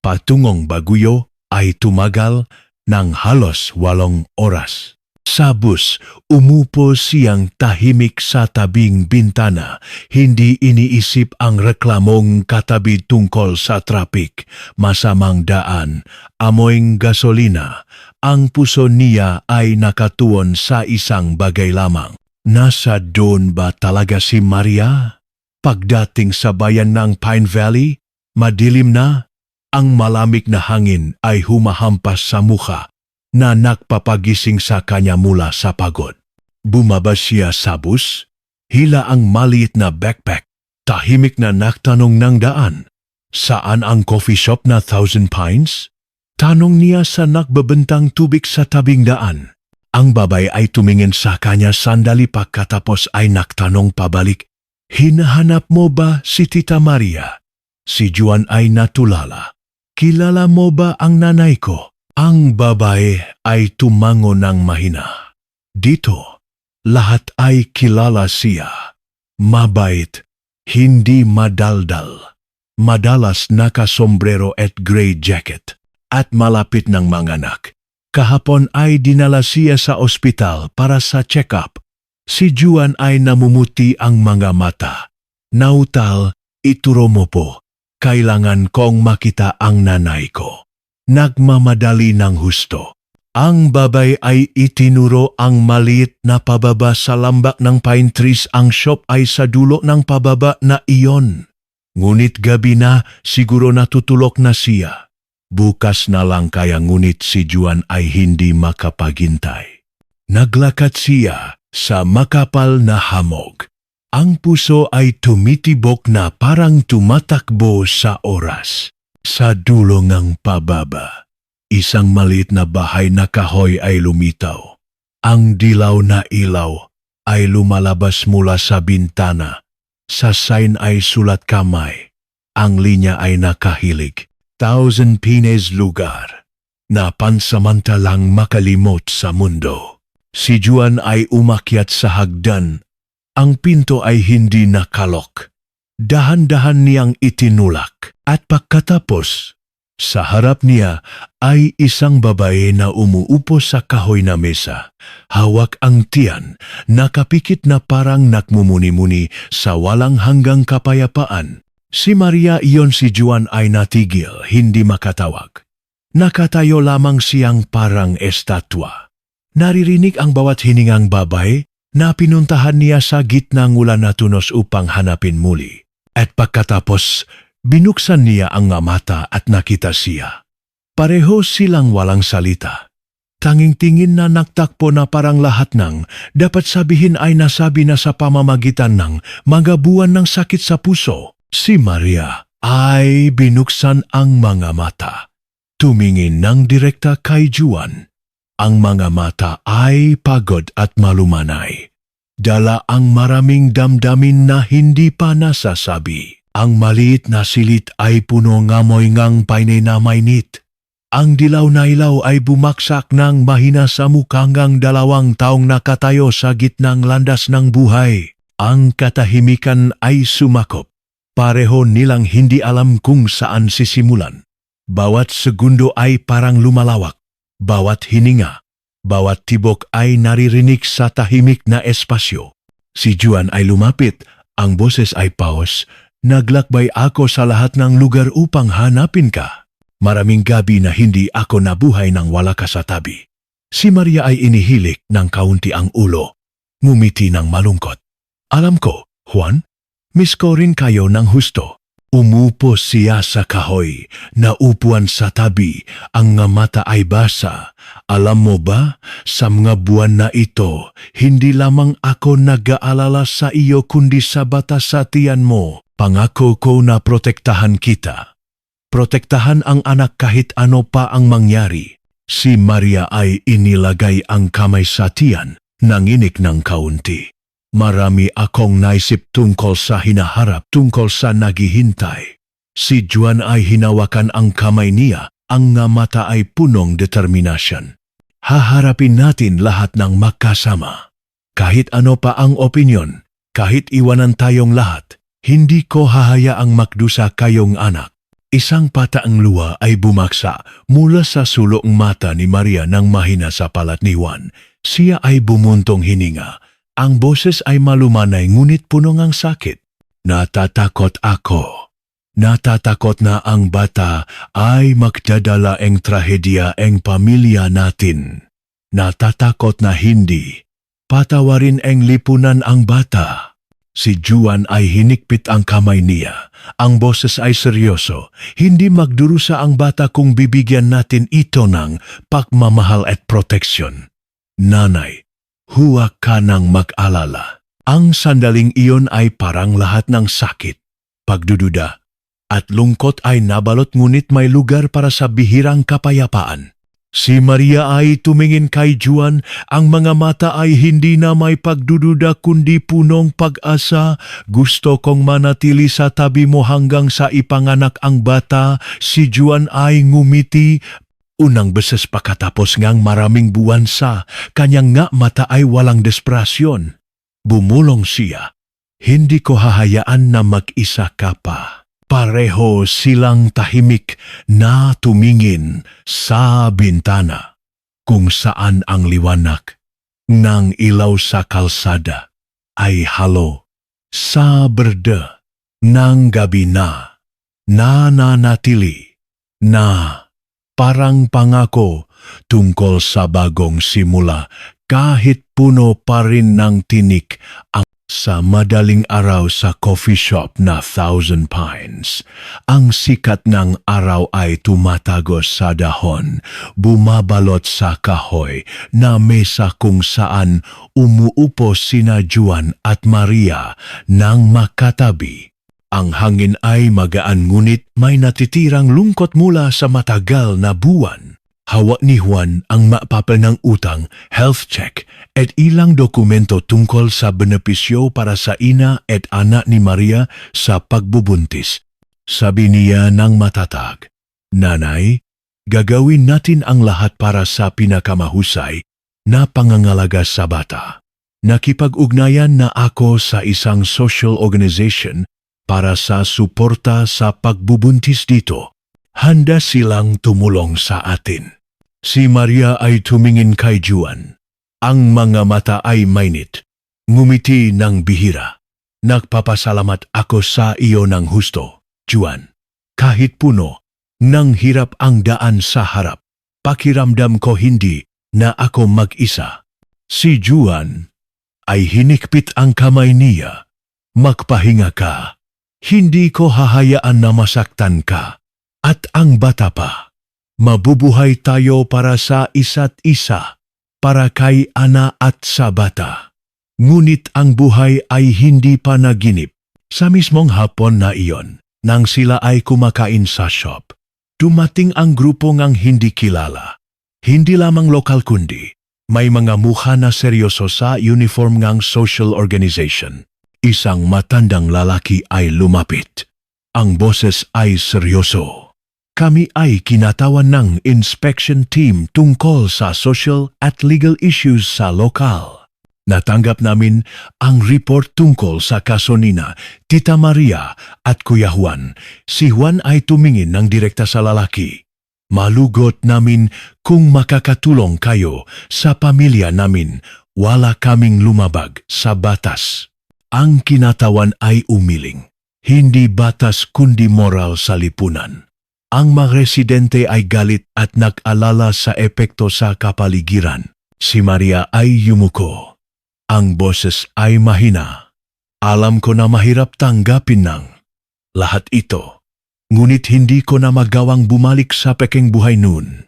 patungong Baguio ay tumagal ng halos 8 oras. Sa bus, umupo siyang tahimik sa tabing bintana, hindi iniisip ang reklamong katabi tungkol sa trapik, masamang daan, amoyng gasolina. Ang puso niya ay nakatuon sa isang bagay lamang. Nasa doon ba talaga si Maria? Pagdating sa bayan ng Pine Valley, madilim na. Ang malamig na hangin ay humahampas sa mukha na nagpapagising sa kanya mula sa pagod. Bumaba siya sa bus, hila ang maliit na backpack. Tahimik na nagtanong ng daan, saan ang coffee shop na Thousand Pines? Tanong niya sa nagbebentang tubig sa tabing daan. Ang babae ay tumingin sa kanya sandali pagkatapos ay nagtanong pabalik, hinahanap mo ba si Tita Maria? Si Juan ay natulala. Kilala mo ba ang nanay ko? Ang babae ay tumango ng mahina. Dito, lahat ay kilala siya. Mabait, hindi madaldal. Madalas nakasombrero at gray jacket. At malapit ng mga anak. Kahapon ay dinala siya sa ospital para sa check-up. Si Juan ay namumuti ang mga mata. Nautal, ituro mo po. Kailangan kong makita ang nanay ko. Nagmamadali ng husto. Ang babay ay itinuro ang maliit na pababa sa lambak ng pine trees. Ang shop ay sa dulo ng pababa na iyon. Ngunit gabi na, siguro natutulog na siya. Bukas na lang kaya, ngunit si Juan ay hindi makapaghintay. Naglakad siya sa makapal na hamog. Ang puso ay tumitibok na parang tumatakbo sa oras. Sa dulo ng pababa, isang maliit na bahay na kahoy ay lumitaw. Ang dilaw na ilaw ay lumalabas mula sa bintana. Sa sign ay sulat kamay. Ang linya ay nakahilig. Thousand Pines lugar na pansamantalang makalimot sa mundo. Si Juan ay umakyat sa hagdan. Ang pinto ay hindi nakalok. Dahan-dahan niyang itinulak at pagkatapos, sa harap niya ay isang babae na umuupo sa kahoy na mesa. Hawak ang tiyan, nakapikit na parang nakmumuni-muni sa walang hanggang kapayapaan. Si Maria iyon. Si Juan ay natigil, hindi makatawag. Nakatayo lamang siyang parang estatwa. Naririnig ang bawat hiningang babae na pinuntahan niya sa gitnang ulan na tunos upang hanapin muli. At pagkatapos, binuksan niya ang mata at nakita siya. Pareho silang walang salita. Tanging tingin na nagtakpo na parang lahat ng dapat sabihin ay nasabi na sa pamamagitan ng mga buwan ng sakit sa puso. Si Maria ay binuksan ang mga mata. Tumingin ng direkta kay Juan. Ang mga mata ay pagod at malumanay. Dala ang maraming damdamin na hindi pa nasasabi. Ang maliit na silit ay puno ngamoy ngang paine na mainit. Ang dilaw na ilaw ay bumaksak ng mahina sa mukhang 2 taong nakatayo sa gitnang landas ng buhay. Ang katahimikan ay sumakop. Pareho nilang hindi alam kung saan sisimulan. Bawat segundo ay parang lumalawak. Bawat hininga, bawat tibok ay naririnig sa tahimik na espasyo. Si Juan ay lumapit, ang boses ay paos. Naglakbay ako sa lahat ng lugar upang hanapin ka. Maraming gabi na hindi ako nabuhay nang wala ka sa tabi. Si Maria ay inihilik ng kaunti ang ulo. Ngumiti ng malungkot. Alam ko, Juan, miss ko rin kayo ng husto. Umupo siya sa kahoy, naupuan sa tabi, ang nga mata ay basa. Alam mo ba, sa mga buwan na ito, hindi lamang ako nag-aalala sa iyo kundi sa bata sa tiyan mo. Pangako ko na protektahan kita. Protektahan ang anak kahit ano pa ang mangyari. Si Maria ay inilagay ang kamay sa tiyan, nanginig ng kaunti. Marami akong naisip tungkol sa hinaharap, tungkol sa naghihintay. Si Juan ay hinawakan ang kamay niya, ang nga mata ay punong determinasyon. Haharapin natin lahat ng magkasama. Kahit ano pa ang opinyon, kahit iwanan tayong lahat, Hindi ko hahayaang makdusa kayong anak. Isang pataang luha ay bumaksa mula sa sulong mata ni Maria nang mahina sa palat ni Juan. Siya ay bumuntong hininga. Ang boses ay malumanay ngunit puno ng sakit. Natatakot ako. Natatakot na ang bata ay magdadala ang trahedya ang pamilya natin. Natatakot na hindi patawarin ang lipunan ang bata. Si Juan ay hinikpit ang kamay niya. Ang boses ay seryoso. Hindi magdurusa ang bata kung bibigyan natin ito ng pagmamahal at proteksyon. Nanay, huwag ka nang mag-alala. Ang sandaling iyon ay parang lahat ng sakit, pagdududa, at lungkot ay nabalot ngunit may lugar para sa bihirang kapayapaan. Si Maria ay tumingin kay Juan, ang mga mata ay hindi na may pagdududa kundi punong pag-asa. Gusto kong manatili sa tabi mo hanggang sa ipanganak ang bata. Si Juan ay ngumiti. Unang beses pagkatapos ngang maraming buwan sa kanyang nga mata ay walang desperasyon. Bumulong siya. Hindi ko hahayaan na mag-isa ka pa. Pareho silang tahimik na tumingin sa bintana kung saan ang liwanag ng ilaw sa kalsada ay halo sa berde ng gabi na nananatili na parang pangako tungkol sa bagong simula kahit puno pa rin ng tinik ang sa madaling araw sa coffee shop na Thousand Pines. Ang sikat ng araw ay tumatagos sa dahon, bumabalot sa kahoy na mesa kung saan umuupo sina Juan at Maria nang makatabi. Ang hangin ay magaan ngunit may natitirang lungkot mula sa matagal na buwan. Hawak ni Juan ang mapapal ng utang, health check, at ilang dokumento tungkol sa benepisyo para sa ina at anak ni Maria sa pagbubuntis. Sabi niya ng matatag, "Nanay, gagawin natin ang lahat para sa pinakamahusay na pangangalaga sa bata." Nakipag-ugnayan na ako sa isang social organization para sa suporta sa pagbubuntis dito. Handa silang tumulong sa atin. Si Maria ay tumingin kay Juan. Ang mga mata ay mainit. Ngumiti ng bihira. Nagpapasalamat ako sa iyo ng husto, Juan. Kahit puno, nang hirap ang daan sa harap, pakiramdam ko hindi na ako mag-isa. Si Juan ay hinikpit ang kamay niya. Magpahinga ka. Hindi ko hahayaan na masaktan ka. At ang bata pa, mabubuhay tayo para sa isa't isa, para kay ana at sa bata. Ngunit ang buhay ay hindi pa naginip. Sa mismong hapon na iyon, nang sila ay kumakain sa shop, dumating ang grupo ngang hindi kilala. Hindi lamang lokal kundi, may mga mukha na seryoso sa uniform ngang social organization. Isang matandang lalaki ay lumapit. Ang boses ay seryoso. Kami ay kinatawan ng inspection team tungkol sa social at legal issues sa lokal. Natanggap namin ang report tungkol sa kaso nina, Tita Maria at Kuya Juan. Si Juan ay tumingin ng direkta sa lalaki. Malugot namin kung makakatulong kayo sa pamilya namin. Wala kaming lumabag sa batas. Ang kinatawan ay umiling. Hindi batas kundi moral sa lipunan. Ang mga residente ay galit at nag-alala sa epekto sa kapaligiran. Si Maria ay yumuko. Ang boses ay mahina. Alam ko na mahirap tanggapin ng lahat ito. Ngunit hindi ko na magawang bumalik sa peking buhay noon.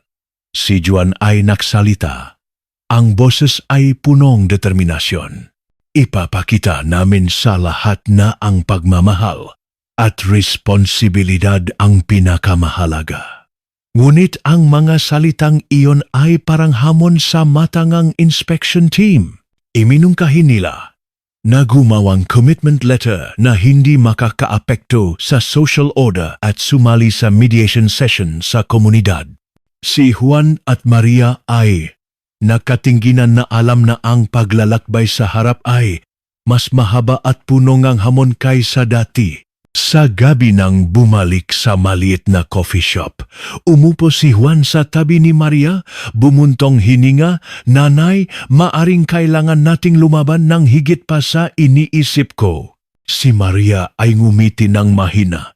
Si Juan ay nagsalita. Ang boses ay punong determinasyon. Ipapakita namin sa lahat na ang pagmamahal at responsibilidad ang pinakamahalaga. Ngunit ang mga salitang iyon ay parang hamon sa matangang inspection team. Iminungkahi nila na gumawang commitment letter na hindi makakaapekto sa social order at sumali sa mediation session sa komunidad. Si Juan at Maria ay nakatingginan na alam na ang paglalakbay sa harap ay mas mahaba at puno ngang hamon kaysa dati. Sa gabi nang bumalik sa maliit na coffee shop, umupo si Juan sa tabi ni Maria, bumuntong hininga, "Nanay, maaring kailangan nating lumaban ng higit pa sa iniisip ko." Si Maria ay ngumiti ng mahina.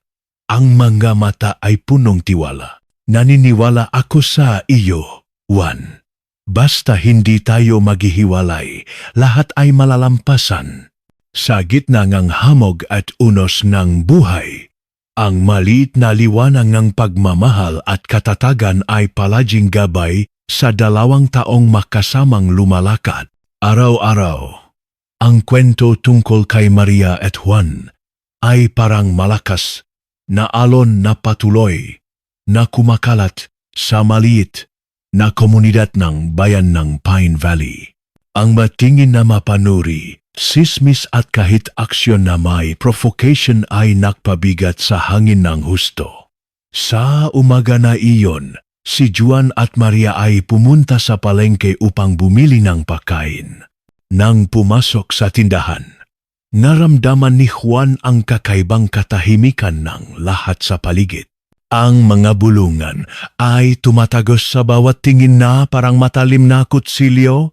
Ang mga mata ay punong tiwala. "Naniniwala ako sa iyo, Juan. Basta hindi tayo maghihiwalay, lahat ay malalampasan." Sa gitna ng hamog at unos ng buhay, ang maliit na liwanag ng pagmamahal at katatagan ay palaging gabay sa 2 taong makasamang lumalakad. Araw-araw, ang kwento tungkol kay Maria at Juan ay parang malakas na alon na patuloy na kumakalat sa maliit na komunidad ng bayan ng Pine Valley. Ang matingin na mapanuri, sismis at kahit aksyon na may provocation ay nakpabigat sa hangin ng husto. Sa umaga na iyon, si Juan at Maria ay pumunta sa palengke upang bumili ng pagkain. Nang pumasok sa tindahan, naramdaman ni Juan ang kakaibang katahimikan ng lahat sa paligid. Ang mga bulungan ay tumatagos sa bawat tingin na parang matalim na kutsilyo.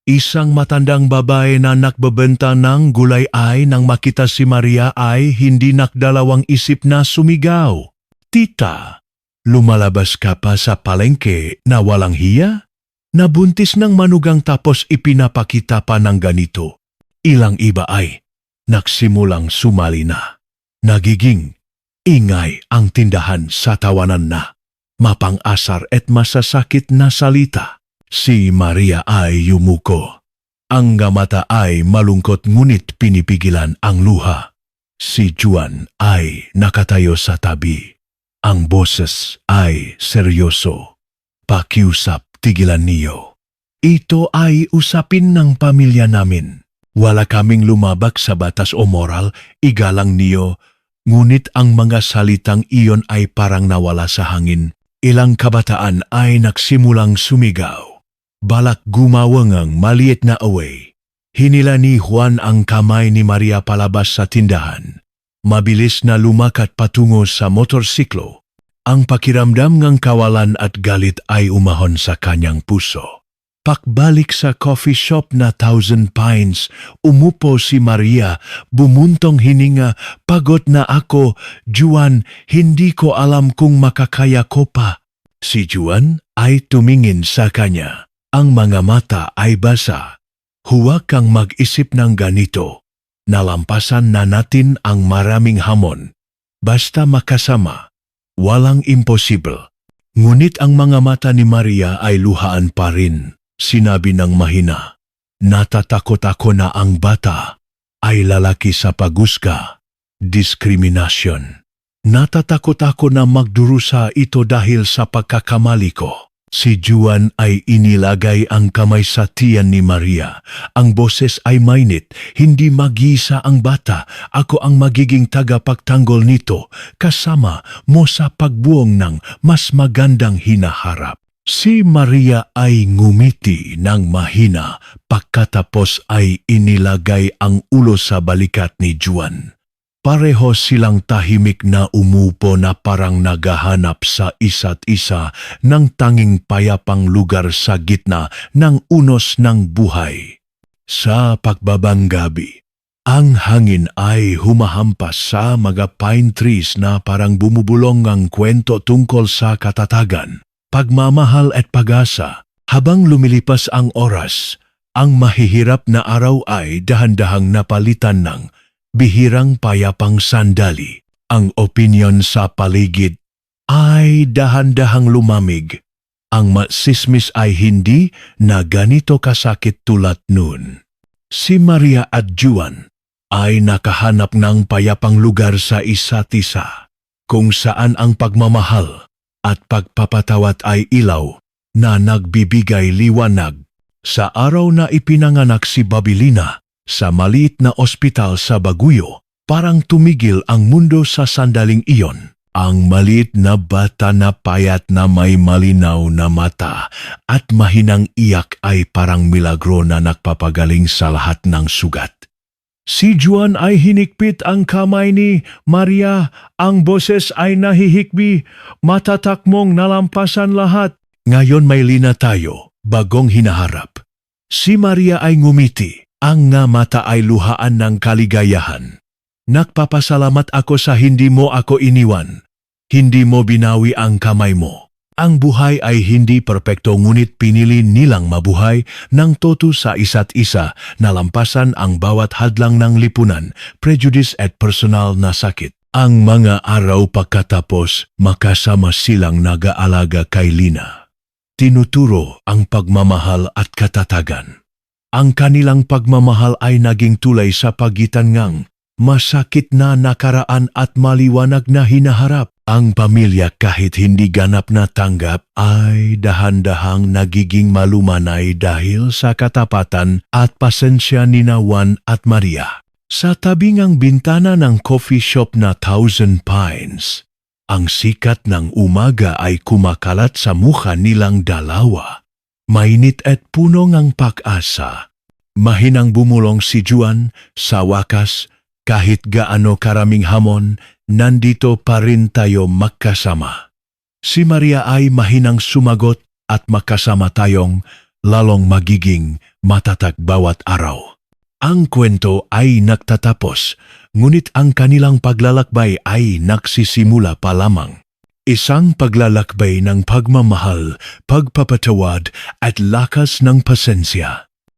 Isang matandang babae na nagbebenta ng gulay ay nang makita si Maria ay hindi nakdalawang isip na sumigaw, "Tita, lumalabas ka pa sa palengke na walang hiya? Nabuntis ng manugang tapos ipinapakita pa ng ganito." Ilang iba ay nagsimulang sumali na. Nagiging ingay ang tindahan sa tawanan na mapang-asar at masasakit na salita. Si Maria ay yumuko. Ang mata ay malungkot ngunit pinipigilan ang luha. Si Juan ay nakatayo sa tabi. Ang boses ay seryoso. "Pakiusap, tigilan niyo. Ito ay usapin ng pamilya namin. Wala kaming lumabag sa batas o moral, igalang niyo." Ngunit ang mga salitang iyon ay parang nawala sa hangin. Ilang kabataan ay nagsimulang sumigaw. Balak gumawang ang maliit na away. Hinila ni Juan ang kamay ni Maria palabas sa tindahan. Mabilis na lumakat patungo sa motorsiklo. Ang pakiramdam ng kawalan at galit ay umahon sa kanyang puso. Pakbalik sa coffee shop na Thousand Pines, umupo si Maria, bumuntong hininga, "Pagod na ako, Juan, hindi ko alam kung makakaya ko pa." Si Juan ay tumingin sa kanya. Ang mga mata ay basa. "Huwag kang mag-isip ng ganito. Nalampasan na natin ang maraming hamon. Basta makasama, walang imposible." Ngunit ang mga mata ni Maria ay luhaan pa rin. Sinabi ng mahina, "Natatakot ako na ang bata ay lalaki sa pagusga, diskriminasyon. Natatakot ako na magdurusa ito dahil sa pagkakamali ko." Si Juan ay inilagay ang kamay sa tiyan ni Maria. Ang boses ay mainit, "Hindi mag-isa ang bata. Ako ang magiging tagapagtanggol nito, kasama mo sa pagbuong ng mas magandang hinaharap." Si Maria ay ngumiti ng mahina, pagkatapos ay inilagay ang ulo sa balikat ni Juan. Pareho silang tahimik na umupo na parang naghahanap sa isa't isa ng tanging payapang lugar sa gitna ng unos ng buhay. Sa pagbabang gabi, ang hangin ay humahampas sa mga pine trees na parang bumubulong ang kwento tungkol sa katatagan, pagmamahal at pag-asa. Habang lumilipas ang oras, ang mahihirap na araw ay dahan-dahang napalitan ng bihirang payapang sandali. Ang opinyon sa paligid ay dahan-dahang lumamig. Ang masismis ay hindi na ganito kasakit tulad noon. Si Maria at Juan ay nakahanap ng payapang lugar sa isa't isa, kung saan ang pagmamahal at pagpapatawad ay ilaw na nagbibigay liwanag. Sa araw na ipinanganak si Babilina, sa maliit na ospital sa Baguio, parang tumigil ang mundo sa sandaling iyon. Ang maliit na bata na payat na may malinaw na mata at mahinang iyak ay parang milagro na nagpapagaling sa lahat ng sugat. Si Juan ay hinikpit ang kamay ni Maria, ang boses ay nahihikbi, matatakmong nalampasan lahat. Ngayon may lina tayo, bagong hinaharap. Si Maria ay ngumiti, ang nga mata ay luhaan ng kaligayahan. Nagpapasalamat ako sa hindi mo ako iniwan. Hindi mo binawi ang kamay mo. Ang buhay ay hindi perpekto ngunit pinili nilang mabuhay ng toto sa isa't isa na lampasan ang bawat hadlang ng lipunan, prejudice at personal na sakit. Ang mga araw pagkatapos, makasama silang nag-aalaga kay Lina. Tinuturo ang pagmamahal at katatagan. Ang kanilang pagmamahal ay naging tulay sa pagitan ngang masakit na nakaraan at maliwanag na hinaharap. Ang pamilya kahit hindi ganap na tanggap ay dahan-dahang nagiging malumanay dahil sa katapatan at pasensya ni Juan at Maria. Sa tabing ang bintana ng coffee shop na Thousand Pines, ang sikat ng umaga ay kumakalat sa mukha nilang dalawa. Mainit at puno ng pag-asa. Mahinang bumulong si Juan, sa wakas, kahit gaano karaming hamon, nandito pa rin tayo magkasama. Si Maria ay mahinang sumagot at magkasama tayong lalong magiging matatag bawat araw. Ang kwento ay nagtatapos, ngunit ang kanilang paglalakbay ay nagsisimula pa lamang. Isang paglalakbay ng pagmamahal, pagpapatawad at lakas ng pasensya.